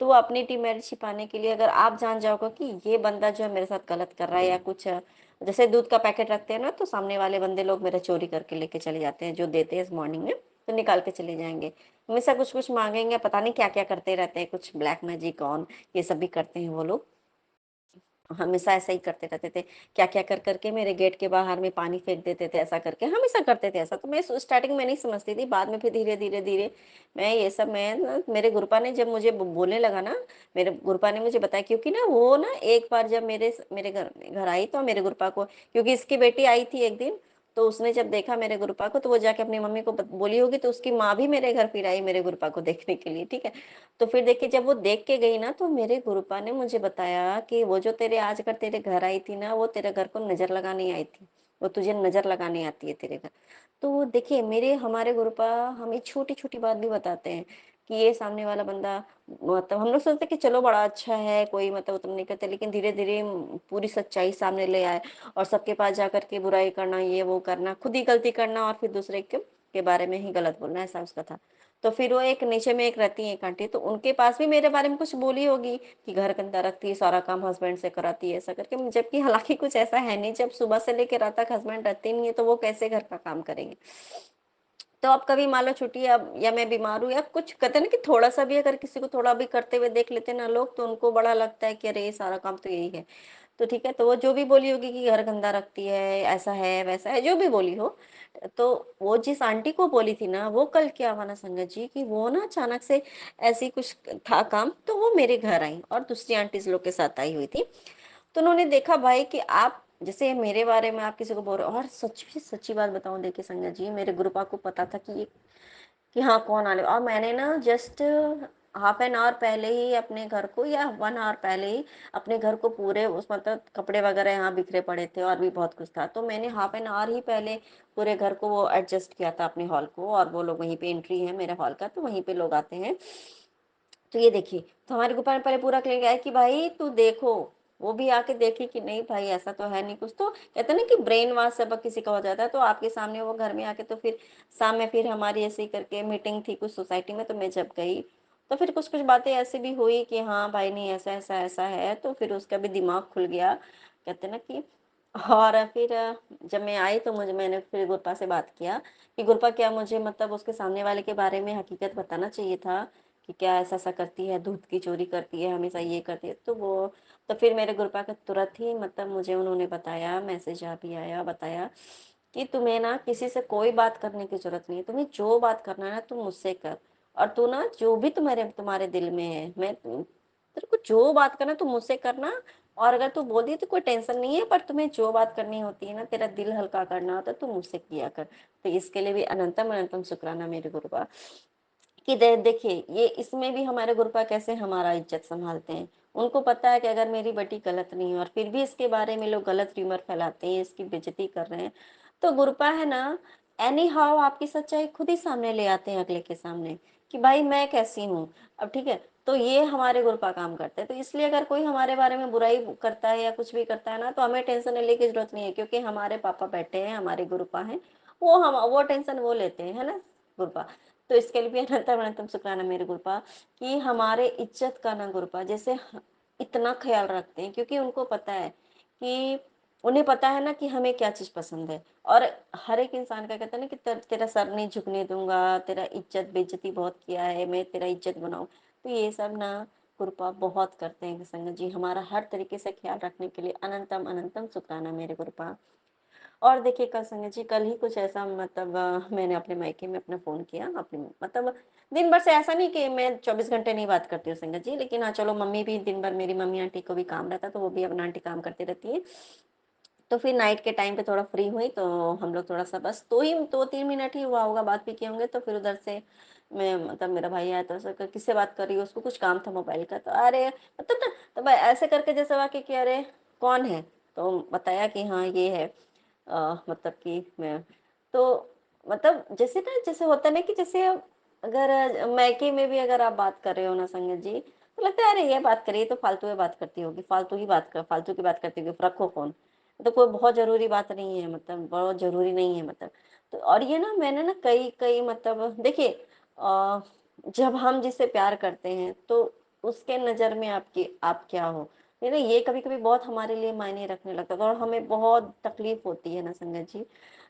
तो वो अपनी डिमेरिट छिपाने के लिए, अगर आप जान जाओगे कि ये बंदा जो है मेरे साथ गलत कर रहा है या कुछ, जैसे दूध का पैकेट रखते हैं ना, तो सामने वाले बंदे लोग मेरा चोरी करके लेके चले जाते हैं, जो देते हैं इस मॉर्निंग में, तो निकाल के चले जाएंगे, हमेशा कुछ कुछ मांगेंगे, पता नहीं क्या क्या करते रहते हैं, कुछ ब्लैक मैजिक ऑन, ये सब भी करते हैं वो लोग, हमेशा ऐसा ही करते रहते थे। क्या क्या कर करके मेरे गेट के बाहर में पानी फेंक देते थे, ऐसा करके हमेशा करते थे ऐसा। तो मैं स्टार्टिंग में नहीं समझती थी, बाद में फिर धीरे धीरे धीरे मैं ये सब, मैं ना, मेरे गुरुपा ने जब मुझे बोलने लगा ना, मेरे गुरुपा ने मुझे बताया, क्योंकि ना वो ना एक बार जब मेरे मेरे घर आई, तो मेरे गुरुपा को, क्योंकि इसकी बेटी आई थी एक दिन, तो उसने जब देखा मेरे गुरुपा को, तो वो जाके अपनी मम्मी को बोली होगी, तो उसकी माँ भी मेरे घर फिर आई मेरे गुरुपा को देखने के लिए, ठीक है। तो फिर देखिए, जब वो देख के गई ना, तो मेरे गुरुपा ने मुझे बताया कि वो जो तेरे आज अगर तेरे घर आई थी ना, वो तेरे घर को नजर लगाने आई थी, वो तुझे नजर लगाने आती है तेरे घर। तो देखिए, मेरे हमारे गुरुपा हमें छोटी छोटी बात भी बताते हैं, कि ये सामने वाला बंदा, मतलब हम लोग सोचते कि चलो बड़ा अच्छा है, कोई मतलब उतना नहीं करते, लेकिन धीरे धीरे पूरी सच्चाई सामने ले आए, और सबके पास जाकर के बुराई करना, ये वो करना, खुद ही गलती करना, और फिर दूसरे के बारे में ही गलत बोलना, ऐसा उसका था। तो फिर वो एक नीचे में एक रहती है एक आंटी, तो उनके पास भी मेरे बारे में कुछ बोली होगी, कि घर गंदा रखती है, सारा काम हस्बैंड से कराती है, ऐसा करके, जबकि हालांकि कुछ ऐसा है नहीं, जब सुबह से लेकर रात तक हस्बैंड रहते नहीं है, तो वो कैसे घर का काम करेंगे। तो अब कभी मान लो छुट्टी, अब या मैं बीमार हूँ, या कुछ कहते हैं ना कि थोड़ा सा भी अगर किसी को थोड़ा भी करते हुए देख लेते ना लोग, तो उनको बड़ा लगता है कि अरे ये सारा काम तो यही है। तो ठीक है, तो वो जो भी बोली होगी कि घर गंदा रखती है, ऐसा है वैसा है, जो भी बोली हो, तो वो जिस आंटी को बोली थी ना, वो कल क्या हुआ ना संगत जी, कि वो ना अचानक से ऐसी कुछ था काम, तो वो मेरे घर आई, और दूसरी आंटीज लोग के साथ आई हुई थी। तो उन्होंने देखा भाई कि आप जैसे मेरे बारे में आप किसी को बोल रहे हो, और सच्ची सच्ची बात बताऊं, देखिए संगत जी, मेरे ग्रुपा को पता था कि ये, कि हाँ कौन आने, और मैंने ना जस्ट हाफ एन आवर पहले ही अपने घर को, या 1 आवर पहले ही अपने घर को पूरे उस, मतलब कपड़े वगैरह यहाँ बिखरे पड़े थे और भी बहुत कुछ था, तो मैंने हाफ एन आवर ही पहले पूरे घर को वो एडजस्ट किया था अपने हॉल को, और वो लोग वहीं पे एंट्री है मेरे हॉल का, तो वहीं पे लोग आते हैं। तो ये देखिए, तो हमारे गोपाल ने पहले पूरा क्लियर किया है कि भाई तू देखो, वो भी आके देखी कि नहीं भाई ऐसा तो है नहीं कुछ, तो कहते हैं ना कि ब्रेन वॉश सब किसी का हो जाता है, तो आपके सामने वो घर में आके, तो फिर शाम में फिर हमारी ऐसे ही करके मीटिंग थी कुछ सोसाइटी में, तो मैं जब गई, तो फिर कुछ कुछ बातें ऐसे भी हुई कि हाँ भाई नहीं ऐसा ऐसा ऐसा है, तो फिर उसका भी दिमाग खुल गया, कहते हैं ना कि। और फिर जब मैं आई, तो मैंने फिर गुरपा से बात किया, कि गुरपा क्या मुझे मतलब उसके सामने वाले के बारे में हकीकत बताना चाहिए था, कि क्या ऐसा ऐसा करती है, दूध की चोरी करती है, हमेशा ये करती है, तो वो, तो फिर मेरे गुरुपा का तुरंत ही मतलब मुझे उन्होंने बताया, मैसेज आ भी आया, बताया कि तुम्हें ना किसी से कोई बात करने की जरूरत नहीं है, तुम्हें जो बात करना है ना तुम मुझसे कर, और तू ना जो भी तुम्हारे दिल में है, मैं तेरे को जो बात करना तुम मुझसे करना, और अगर तू बोल दी तो कोई टेंशन नहीं है, पर तुम्हें जो बात करनी होती है ना, तेरा दिल हल्का करना होता है, तो मुझसे किया कर। तो इसके लिए भी अनंतम अनंतम शुक्राना मेरे गुरुपा। कि देखिए ये इसमें भी हमारे गुरुपा कैसे हमारा इज्जत संभालते हैं। उनको पता है कि अगर मेरी बेटी गलत नहीं है और फिर भी इसके बारे में लोग गलत र्यूमर फैलाते हैं, इसकी बेइज्जती कर रहे हैं, तो गुरुपा है ना, एनी हाउ आपकी सच्चाई खुद ही सामने ले आते हैं अगले के सामने कि भाई मैं कैसी हूँ। अब ठीक है, तो ये हमारे गुरुपा काम करते हैं। तो इसलिए अगर कोई हमारे बारे में बुराई करता है या कुछ भी करता है ना, तो हमें टेंशन लेने की जरूरत नहीं है, क्योंकि हमारे पापा बैठे हैं, हमारे गुरुपा हैं, वो टेंशन वो लेते हैं, है ना गुरुपा। तो इसके लिए भी अनंतम अनंतम शुक्राना मेरे गुरुपा कि हमारे इज्जत का ना गुरुपा जैसे इतना ख्याल रखते हैं, क्योंकि उनको पता है कि उन्हें पता है ना कि हमें क्या चीज पसंद है। और हर एक इंसान का कहता है ना कि तेरा सर नहीं झुकने दूंगा, तेरा इज्जत बेइज्जती बहुत किया है, मैं तेरा इज्जत बनाऊं। तो ये सब ना गुरुपा बहुत करते हैं कि संगत जी हमारा हर तरीके से ख्याल रखने के लिए अनंतम अनंतम शुक्राना मेरे गुरुपा। और देखिए कल संगत जी कल ही कुछ ऐसा मतलब मैंने अपने मायके में अपना फ़ोन किया अपने मतलब दिन भर से ऐसा नहीं कि मैं 24 घंटे नहीं बात करती हूँ संगत जी, लेकिन हाँ, चलो मम्मी भी दिन भर मेरी मम्मी आंटी को भी काम रहता है, तो वो भी अपना आंटी काम करती रहती है। तो फिर नाइट के टाइम पे थोड़ा फ्री हुई, तो हम लोग थोड़ा-सा बस 2-3 मिनट ही हुआ होगा, बात भी किए होंगे। तो फिर उधर से मैं मतलब मेरा भाई आया तो उसने कहा, "किससे बात कर रही हो?" उसको कुछ काम था मोबाइल का। तो अरे मतलब ना, तो मैं ऐसे करके जैसे हुआ कि अरे कौन है? तो बताया कि हाँ, ये है। मतलब कि मैं तो मतलब जैसे ना जैसे होता है ना कि जैसे अगर मायके में भी अगर आप बात कर रहे हो ना संगत जी, तो लगता है अरे ये बात कर रही है तो फालतू में बात करती होगी, फालतू की बात करती होगी, रखो फ़ोन। तो कोई बहुत ज़रूरी बात नहीं है, मतलब बहुत ज़रूरी नहीं है मतलब। तो और ये ना मैंने ना कई कई मतलब देखिए अ, जब हम जिससे प्यार करते हैं तो उसके नज़र में आप क्या हो? ये कभी-कभी बहुत हमारे लिए मायने रखने लगता है और हमें बहुत तकलीफ़ होती है ना संगत जी।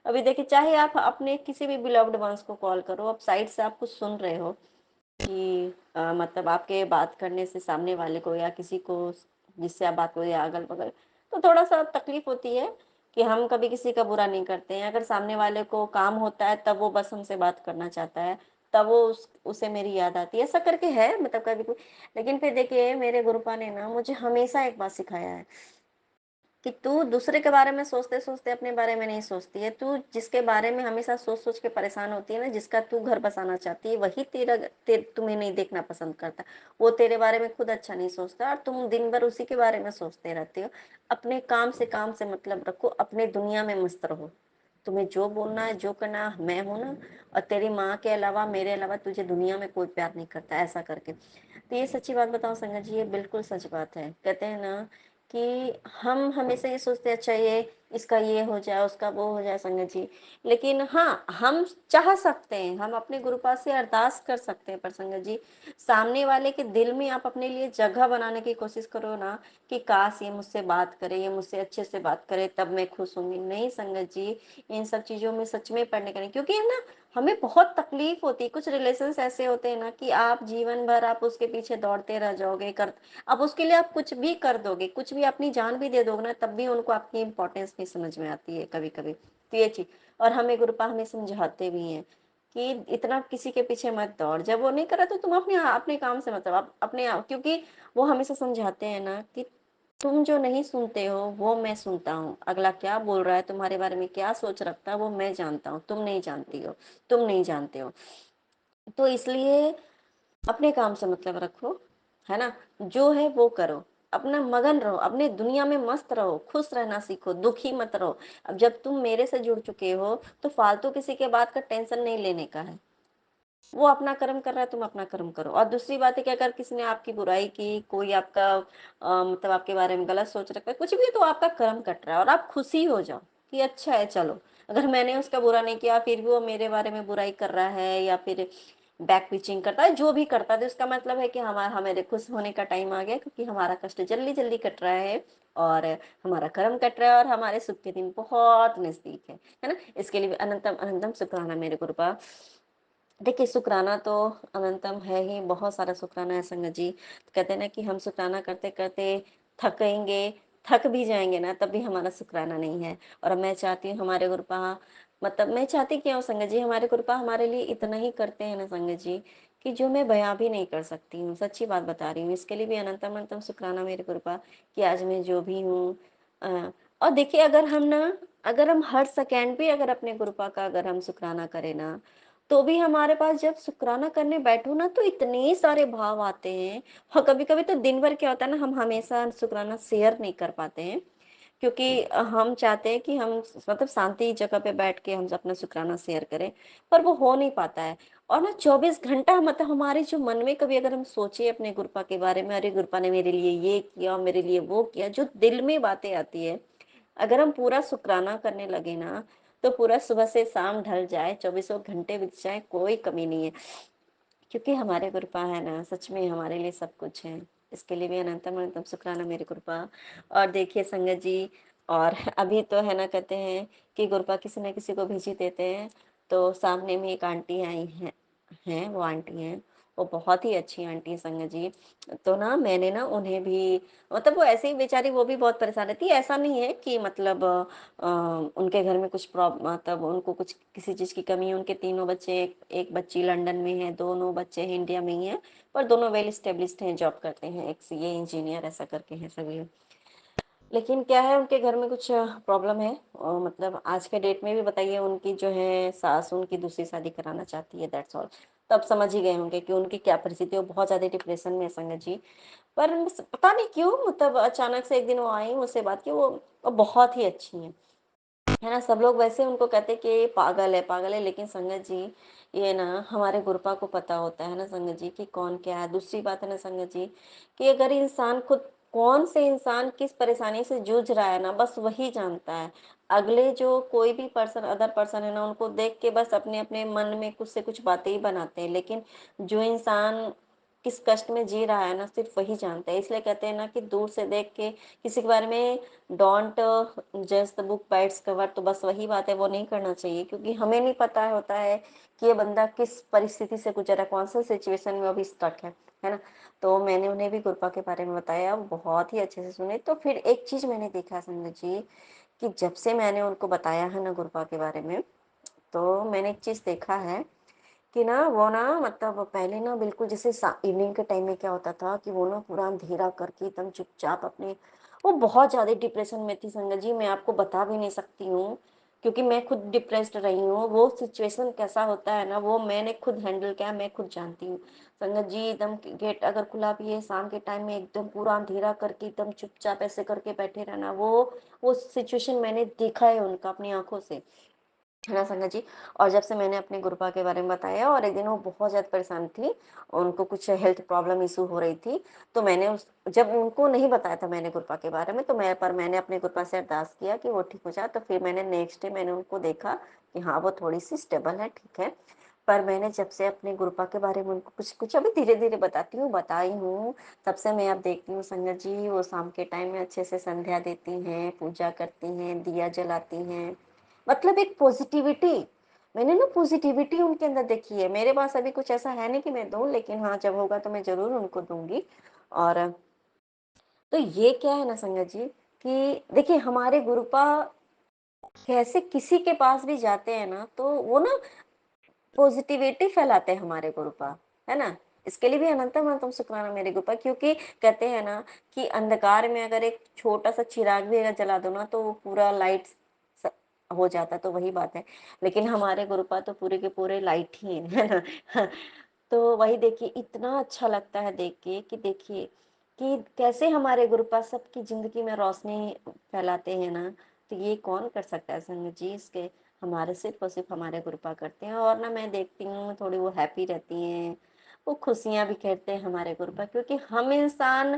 अभी देखिए चाहे आप अपने किसी भी बिलव्ड वन्स को कॉल करो, अब साइड से आप कुछ सुन रहे हो कि मतलब आपके बात करने से सामने वाले को या किसी को जिससे आप बात करो या अगल-बगल, तो थोड़ा-सा तकलीफ होती है कि हम कभी किसी का बुरा नहीं करते हैं। अगर सामने वाले को काम होता है तब वो बस हमसे बात करना चाहता है, तब वो उसे मेरी याद आती है। ऐसा करके है मतलब कभी-कभी। लेकिन फिर देखिए मेरे गुरुपा ने ना मुझे हमेशा एक बात सिखाया है कि तू दूसरे के बारे में सोचते-सोचते अपने बारे में नहीं सोचती है। तू जिसके बारे में हमेशा सोच-सोच के परेशान होती है ना, जिसका तू घर बसाना चाहती है, वही तुम्हें नहीं देखना पसंद करता। वो तेरे बारे में खुद अच्छा नहीं सोचता और तुम दिन भर उसी के बारे में सोचते रहते हो। अपने काम से मतलब रखो, अपने दुनिया में मस्त रहो। तुम्हें जो बोलना है, जो करना है, मैं हूँ ना, और तेरी माँ के अलावा, मेरे अलावा तुझे दुनिया में कोई प्यार नहीं करता, ऐसा करके। तो ये सच्ची बात बताऊँ संगत जी, ये बिल्कुल सच बात है। कहते हैं ना कि हम हमेशा ये सोचते हैं अच्छा ये इसका ये हो जाए, उसका वो हो जाए संगत जी। लेकिन हाँ, हम चाह सकते हैं, हम अपने गुरु पास से अरदास कर सकते हैं, पर संगत जी सामने वाले के दिल में आप अपने लिए जगह बनाने की कोशिश करो ना कि काश ये मुझसे बात करे, ये मुझसे अच्छे से बात करे तब मैं खुश होंगी। नहीं संगत जी, इन सब चीज़ों में सच में पड़ने का नहीं, क्योंकि है ना हमें बहुत तकलीफ होती है। कुछ रिलेशंस ऐसे होते हैं ना कि आप जीवन भर आप उसके पीछे दौड़ते रह जाओगे, कर अब उसके लिए आप कुछ भी कर दोगे, कुछ भी अपनी जान भी दे दोगे ना, तब भी उनको आपकी इम्पोर्टेंस नहीं समझ में आती है कभी-कभी। तो ये चीज़, और हमें गुरुपा हमें समझाते भी हैं कि इतना किसी के पीछे मत दौड़, जब वो नहीं कर रहा तो तुम अपने काम से मतलब आप अपने आप, क्योंकि वो हमेशा समझाते हैं ना कि तुम जो नहीं सुनते हो वो मैं सुनता हूँ। अगला क्या बोल रहा है, तुम्हारे बारे में क्या सोच रखता है वो मैं जानता हूँ, तुम नहीं जानती हो, तुम नहीं जानते हो। तो इसलिए अपने काम से मतलब रखो, है ना? जो है वो करो, अपना मगन रहो, अपनी दुनिया में मस्त रहो, खुश रहना सीखो, दुखी मत रहो। अब जब तुम मेरे से जुड़ चुके हो, तो फालतू किसी के बात का टेंशन नहीं लेने का है। वो अपना कर्म कर रहा है, तुम अपना कर्म करो। और दूसरी बात है कि अगर किसी ने आपकी बुराई की, कोई आपका मतलब आपके बारे में गलत सोच रखा है, कुछ भी है, तो आपका कर्म कट रहा है और आप खुशी हो जाओ कि अच्छा है चलो। अगर मैंने उसका बुरा नहीं किया, फिर भी वो मेरे बारे में बुराई कर रहा है या फिर बैक पिचिंग करता है, जो भी करता है, तो इसका मतलब है कि हमारे खुश होने का टाइम आ गया, क्योंकि हमारा कष्ट जल्दी-जल्दी कट रहा है और हमारा कर्म कट रहा है और हमारे सुख के दिन बहुत नज़दीक है ना? इसके लिए भी अनंतम अनंतम शुक्राना मेरे गुरुपा। देखिए, शुक्राना तो अनंतम है ही, बहुत सारा शुक्राना है संगत जी। कहते हैं ना कि हम शुक्राना करते-करते थकेंगे, थक भी जाएँगे ना, तब भी हमारा शुक्राना नहीं है। और मैं चाहती हूँ हमारे गुरुपा मतलब मैं चाहती क्या हूँ संगत जी, हमारे गुरुपा हमारे लिए इतना ही करते हैं ना संगत जी, कि जो मैं बयाँ भी नहीं कर सकती हूँ, सच्ची बात बता रही हूँ। इसके लिए भी अनंतम अनंतम शुक्राना मेरे गुरुपा कि आज मैं जो भी हूँ अ, और देखिए अगर हम हर सेकंड पे अगर अपने गुरुपा का अगर हम शुक्राना करें ना, तो भी हमारे पास जब शुक्राना करने बैठो ना तो इतने सारे भाव आते हैं। और कभी-कभी तो दिन भर क्या होता है ना, हम हमेशा शुक्राना शेयर नहीं कर पाते हैं, क्योंकि हम चाहते हैं कि हम मतलब शांति जगह पे बैठ के हम अपना शुक्राना शेयर करें, पर वो हो नहीं पाता है। और ना 24 घंटा मतलब हमारे जो मन में कभी अगर हम सोचे अपने गुरुपा के बारे में, अरे गुरुपा ने मेरे लिए ये किया, मेरे लिए वो किया, जो दिल में बातें आती है, अगर हम पूरा शुक्राना करने लगे ना, तो पूरा सुबह से शाम ढल जाए, चौबीसों घंटे बीत जाए, कोई कमी नहीं है। क्योंकि हमारे कृपा है ना, सच में हमारे लिए सब कुछ है। इसके लिए भी अनंतम अनंतम शुक्राना मेरी कृपा। और देखिए संगत जी, और अभी तो है ना, कहते हैं कि कृपा किसी न किसी को भेज ही देते हैं। तो सामने में एक आंटी आई हैं वो आंटी हैं, वो बहुत ही अच्छी आंटी है संगत जी। तो ना मैंने ना उन्हें भी, मतलब वो ऐसे ही बेचारी, वो भी बहुत परेशान रहती है। ऐसा नहीं है कि मतलब उनके घर में कुछ मतलब उनको कुछ किसी चीज़ की कमी है। उनके तीनों बच्चे, एक बच्ची लंदन में है, दोनों बच्चे हैं इंडिया में ही हैं, पर दोनों वेल एस्टेब्लिश्ड हैं, जॉब करते हैं। एक सीए इंजीनियर ऐसा करके हैं सभी। लेकिन क्या है, उनके घर में कुछ प्रॉब्लम है, और मतलब आज के डेट में भी बताइए, उनकी जो है सास उनकी दूसरी शादी कराना चाहती है, दैट्स ऑल। तब समझ ही गए होंगे कि उनकी क्या परिस्थिति है, वो बहुत ज़्यादा डिप्रेशन में है संगत जी। पर पता नहीं क्यों, मतलब अचानक से एक दिन वो आई, मुझसे बात की, वो बहुत ही अच्छी हैं। है ना, सब लोग वैसे उनको कहते कि ये पागल है, लेकिन संगत जी, ये ना हमारे गुरुपा को पता होता है ना संगत जी, कि कौन क्या है। दूसरी बात है ना संगत जी, कि अगर इंसान खुद, कौन से इंसान किस परेशानी से जूझ रहा है ना, बस वही जानता है। अगले जो कोई भी पर्सन, अदर पर्सन है ना, उनको देख के बस अपने अपने मन में कुछ से कुछ बातें ही बनाते हैं, लेकिन जो इंसान किस कष्ट में जी रहा है ना, सिर्फ वही जानता है। इसलिए कहते हैं ना कि दूर से देख के किसी के बारे में डोंट जज the book by its cover, तो बस वही बात है, वो नहीं करना चाहिए, क्योंकि हमें नहीं पता होता है कि ये बंदा किस परिस्थिति से गुजरा है, कौन सा सिचुएशन में अभी स्टक है ना। तो मैंने उन्हें भी गुरपा के बारे में बताया, वो बहुत ही अच्छे से सुने। तो फिर एक चीज मैंने देखा संगत जी, कि जब से मैंने उनको बताया है ना गुरपा के बारे में, तो मैंने एक चीज देखा है कि ना वो ना, मतलब पहले ना बिल्कुल जैसे इवनिंग के टाइम में क्या होता था कि वो ना पूरा अंधेरा करके एकदम चुपचाप अपने, वो बहुत ज्यादा डिप्रेशन में थी संगत जी, मैं आपको बता भी नहीं सकती हूँ, क्योंकि मैं खुद डिप्रेस्ड रही हूँ। वो सिचुएशन कैसा होता है ना, वो मैंने खुद हैंडल किया, मैं खुद जानती हूँ संगत जी। एकदम गेट अगर खुला भी है शाम के टाइम में, एकदम पूरा अंधेरा करके एकदम चुपचाप ऐसे करके बैठे रहना, वो सिचुएशन मैंने देखा है उनका अपनी आंखों से, है ना संगत जी। और जब से मैंने अपने गुरुपा के बारे में बताया, और एक दिन वो बहुत ज़्यादा परेशान थी, उनको कुछ हेल्थ प्रॉब्लम इशू हो रही थी, तो मैंने उस जब उनको नहीं बताया था मैंने गुरुपा के बारे में, तो मैंने अपने गुरुपा से अरदास किया कि वो ठीक हो जाए। तो फिर मैंने नेक्स्ट डे मैंने उनको देखा कि हाँ वो थोड़ी सी स्टेबल है, ठीक है। पर मैंने जब से अपने गुरुपा के बारे में उनको कुछ कुछ अभी धीरे धीरे बताई हूँ, तब से मैं अब देखती हूँ संगत जी, वो शाम के टाइम में अच्छे से संध्या देती हैं, पूजा करती हैं, दिया जलाती हैं, मतलब एक पॉजिटिविटी, मैंने ना पॉजिटिविटी उनके अंदर देखी है। मेरे पास अभी कुछ ऐसा है नहीं कि मैं दूं, लेकिन हाँ जब होगा तो मैं जरूर उनको दूंगी। और तो ये क्या है ना संगत जी, कि देखिए हमारे गुरुपा कैसे किसी के पास भी जाते हैं ना, तो वो ना पॉजिटिविटी फैलाते हैं हमारे गुरुपा, है ना। इसके लिए भी अनंतम अनंतम शुक्राना मेरे गुरुपा, क्योंकि कहते हैं ना कि अंधकार में अगर एक छोटा सा चिराग भी अगर जला दो ना, तो वो पूरा लाइट हो जाता, तो वही बात है। लेकिन हमारे गुरुपा तो पूरे के पूरे लाइट ही है ना। तो वही देखिए, इतना अच्छा लगता है देख के कि देखिए कि कैसे हमारे गुरुपा सबकी जिंदगी में रोशनी फैलाते हैं ना। तो ये कौन कर सकता है संगत जी, इसके हमारे सिर्फ और सिर्फ हमारे गुरुपा करते हैं। और ना मैं देखती हूँ थोड़ी वो हैप्पी रहती हैं, वो खुशियां भी कहते हैं हमारे गुरुपा, क्योंकि हम इंसान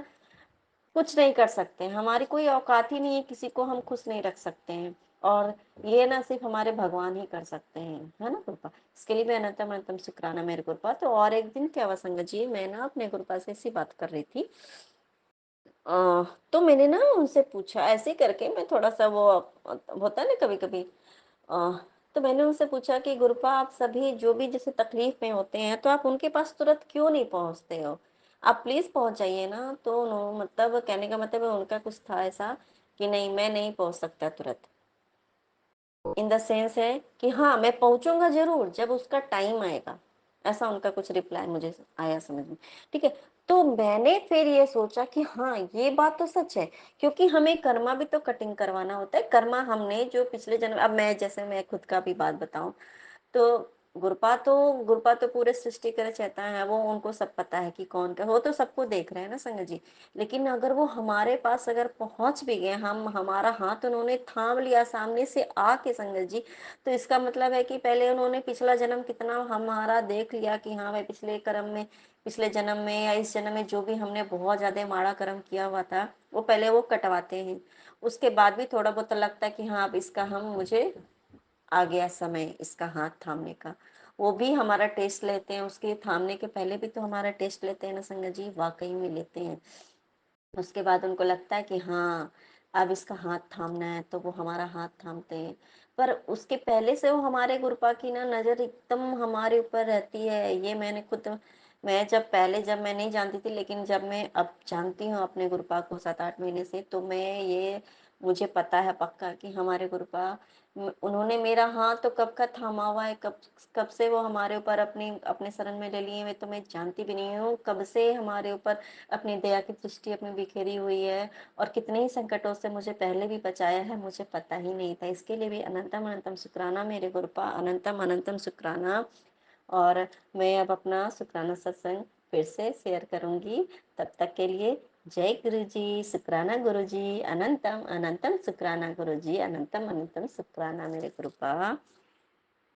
कुछ नहीं कर सकते, हमारी कोई औकात ही नहीं है, किसी को हम खुश नहीं रख सकते हैं। और ये ना सिर्फ हमारे भगवान ही कर सकते हैं, है ना गुरुपा। इसके लिए मैं अनंतम अनंतम शुक्राना मेरे गुरुपा। तो और एक दिन क्या हुआ संगत जी, मैं ना अपने गुरुपा से ऐसी बात कर रही थी, तो मैंने ना उनसे पूछा ऐसे ही करके, मैं थोड़ा सा वो होता है ना कभी कभी, तो मैंने उनसे पूछा कि गुरुपा, आप सभी जो भी जैसे तकलीफ में होते हैं, तो आप उनके पास तुरंत क्यों नहीं पहुंचते हो, आप प्लीज पहुंच जाइए ना। तो मतलब कहने का मतलब है, उनका कुछ था ऐसा कि नहीं मैं नहीं पहुंच सकता तुरंत, इन द सेंस है कि हाँ मैं पहुंचूंगा जरूर जब उसका टाइम आएगा, ऐसा उनका कुछ रिप्लाई मुझे आया समझ में। ठीक है, तो मैंने फिर ये सोचा कि हाँ ये बात तो सच है, क्योंकि हमें कर्मा भी तो कटिंग करवाना होता है। कर्मा हमने जो पिछले जन्म, अब मैं जैसे मैं खुद का भी बात बताऊं, तो गुरुपा तो पूरे सृष्टि का रचयिता है, वो उनको सब पता है कि कौन क्या, वो तो सबको देख रहे हैं ना संगत जी। लेकिन अगर वो हमारे पास अगर पहुंच भी गए, हम हमारा हाथ उन्होंने थाम लिया सामने से आके संगत जी, तो इसका मतलब है कि पहले उन्होंने पिछला जन्म कितना हमारा देख लिया कि हाँ भाई पिछले कर्म में, पिछले जन्म में या इस जन्म में जो भी हमने बहुत ज्यादा माड़ा कर्म किया हुआ था, वो पहले वो कटवाते हैं। उसके बाद भी थोड़ा बहुत लगता है कि हाँ अब इसका हम मुझे आ गया समय इसका हाथ थामने का। वो भी हमारा टेस्ट लेते हैं, उसके थामने के पहले भी तो हमारा टेस्ट लेते हैं ना संगत जी, वाकई में लेते हैं। उसके बाद उनको लगता है कि हाँ अब इसका हाथ थामना है, तो वो हमारा हाथ थामते हैं। पर उसके पहले से वो हमारे गुरुपा की ना नजर एकदम हमारे ऊपर रहती है। ये मैंने खुद, मैं जब पहले जब मैं नहीं जानती थी, लेकिन जब मैं अब जानती हूँ अपने गुरुपा को 7-8 महीने से, तो मैं ये मुझे पता है पक्का कि हमारे गुरुपा, उन्होंने मेरा हाथ तो कब का थामा हुआ है, कब कब से वो हमारे ऊपर अपनी अपने शरण में ले लिए हुए, तो मैं जानती भी नहीं हूँ कब से हमारे ऊपर अपनी दया की दृष्टि अपनी बिखेरी हुई है। और कितने ही संकटों से मुझे पहले भी बचाया है, मुझे पता ही नहीं था। इसके लिए भी अनंतम अनंतम शुक्राना मेरे गुरुपा, अनंतम अनंतम शुक्राना। और मैं अब अपना शुक्राना सत्संग फिर से शेयर करूंगी। तब तक के लिए जय गुरु जी, शुक्राना गुरु जी, अनंतम अनंतम शुक्राना गुरु जी, अनंतम अनंतम शुक्राना मेरे गुरुपा।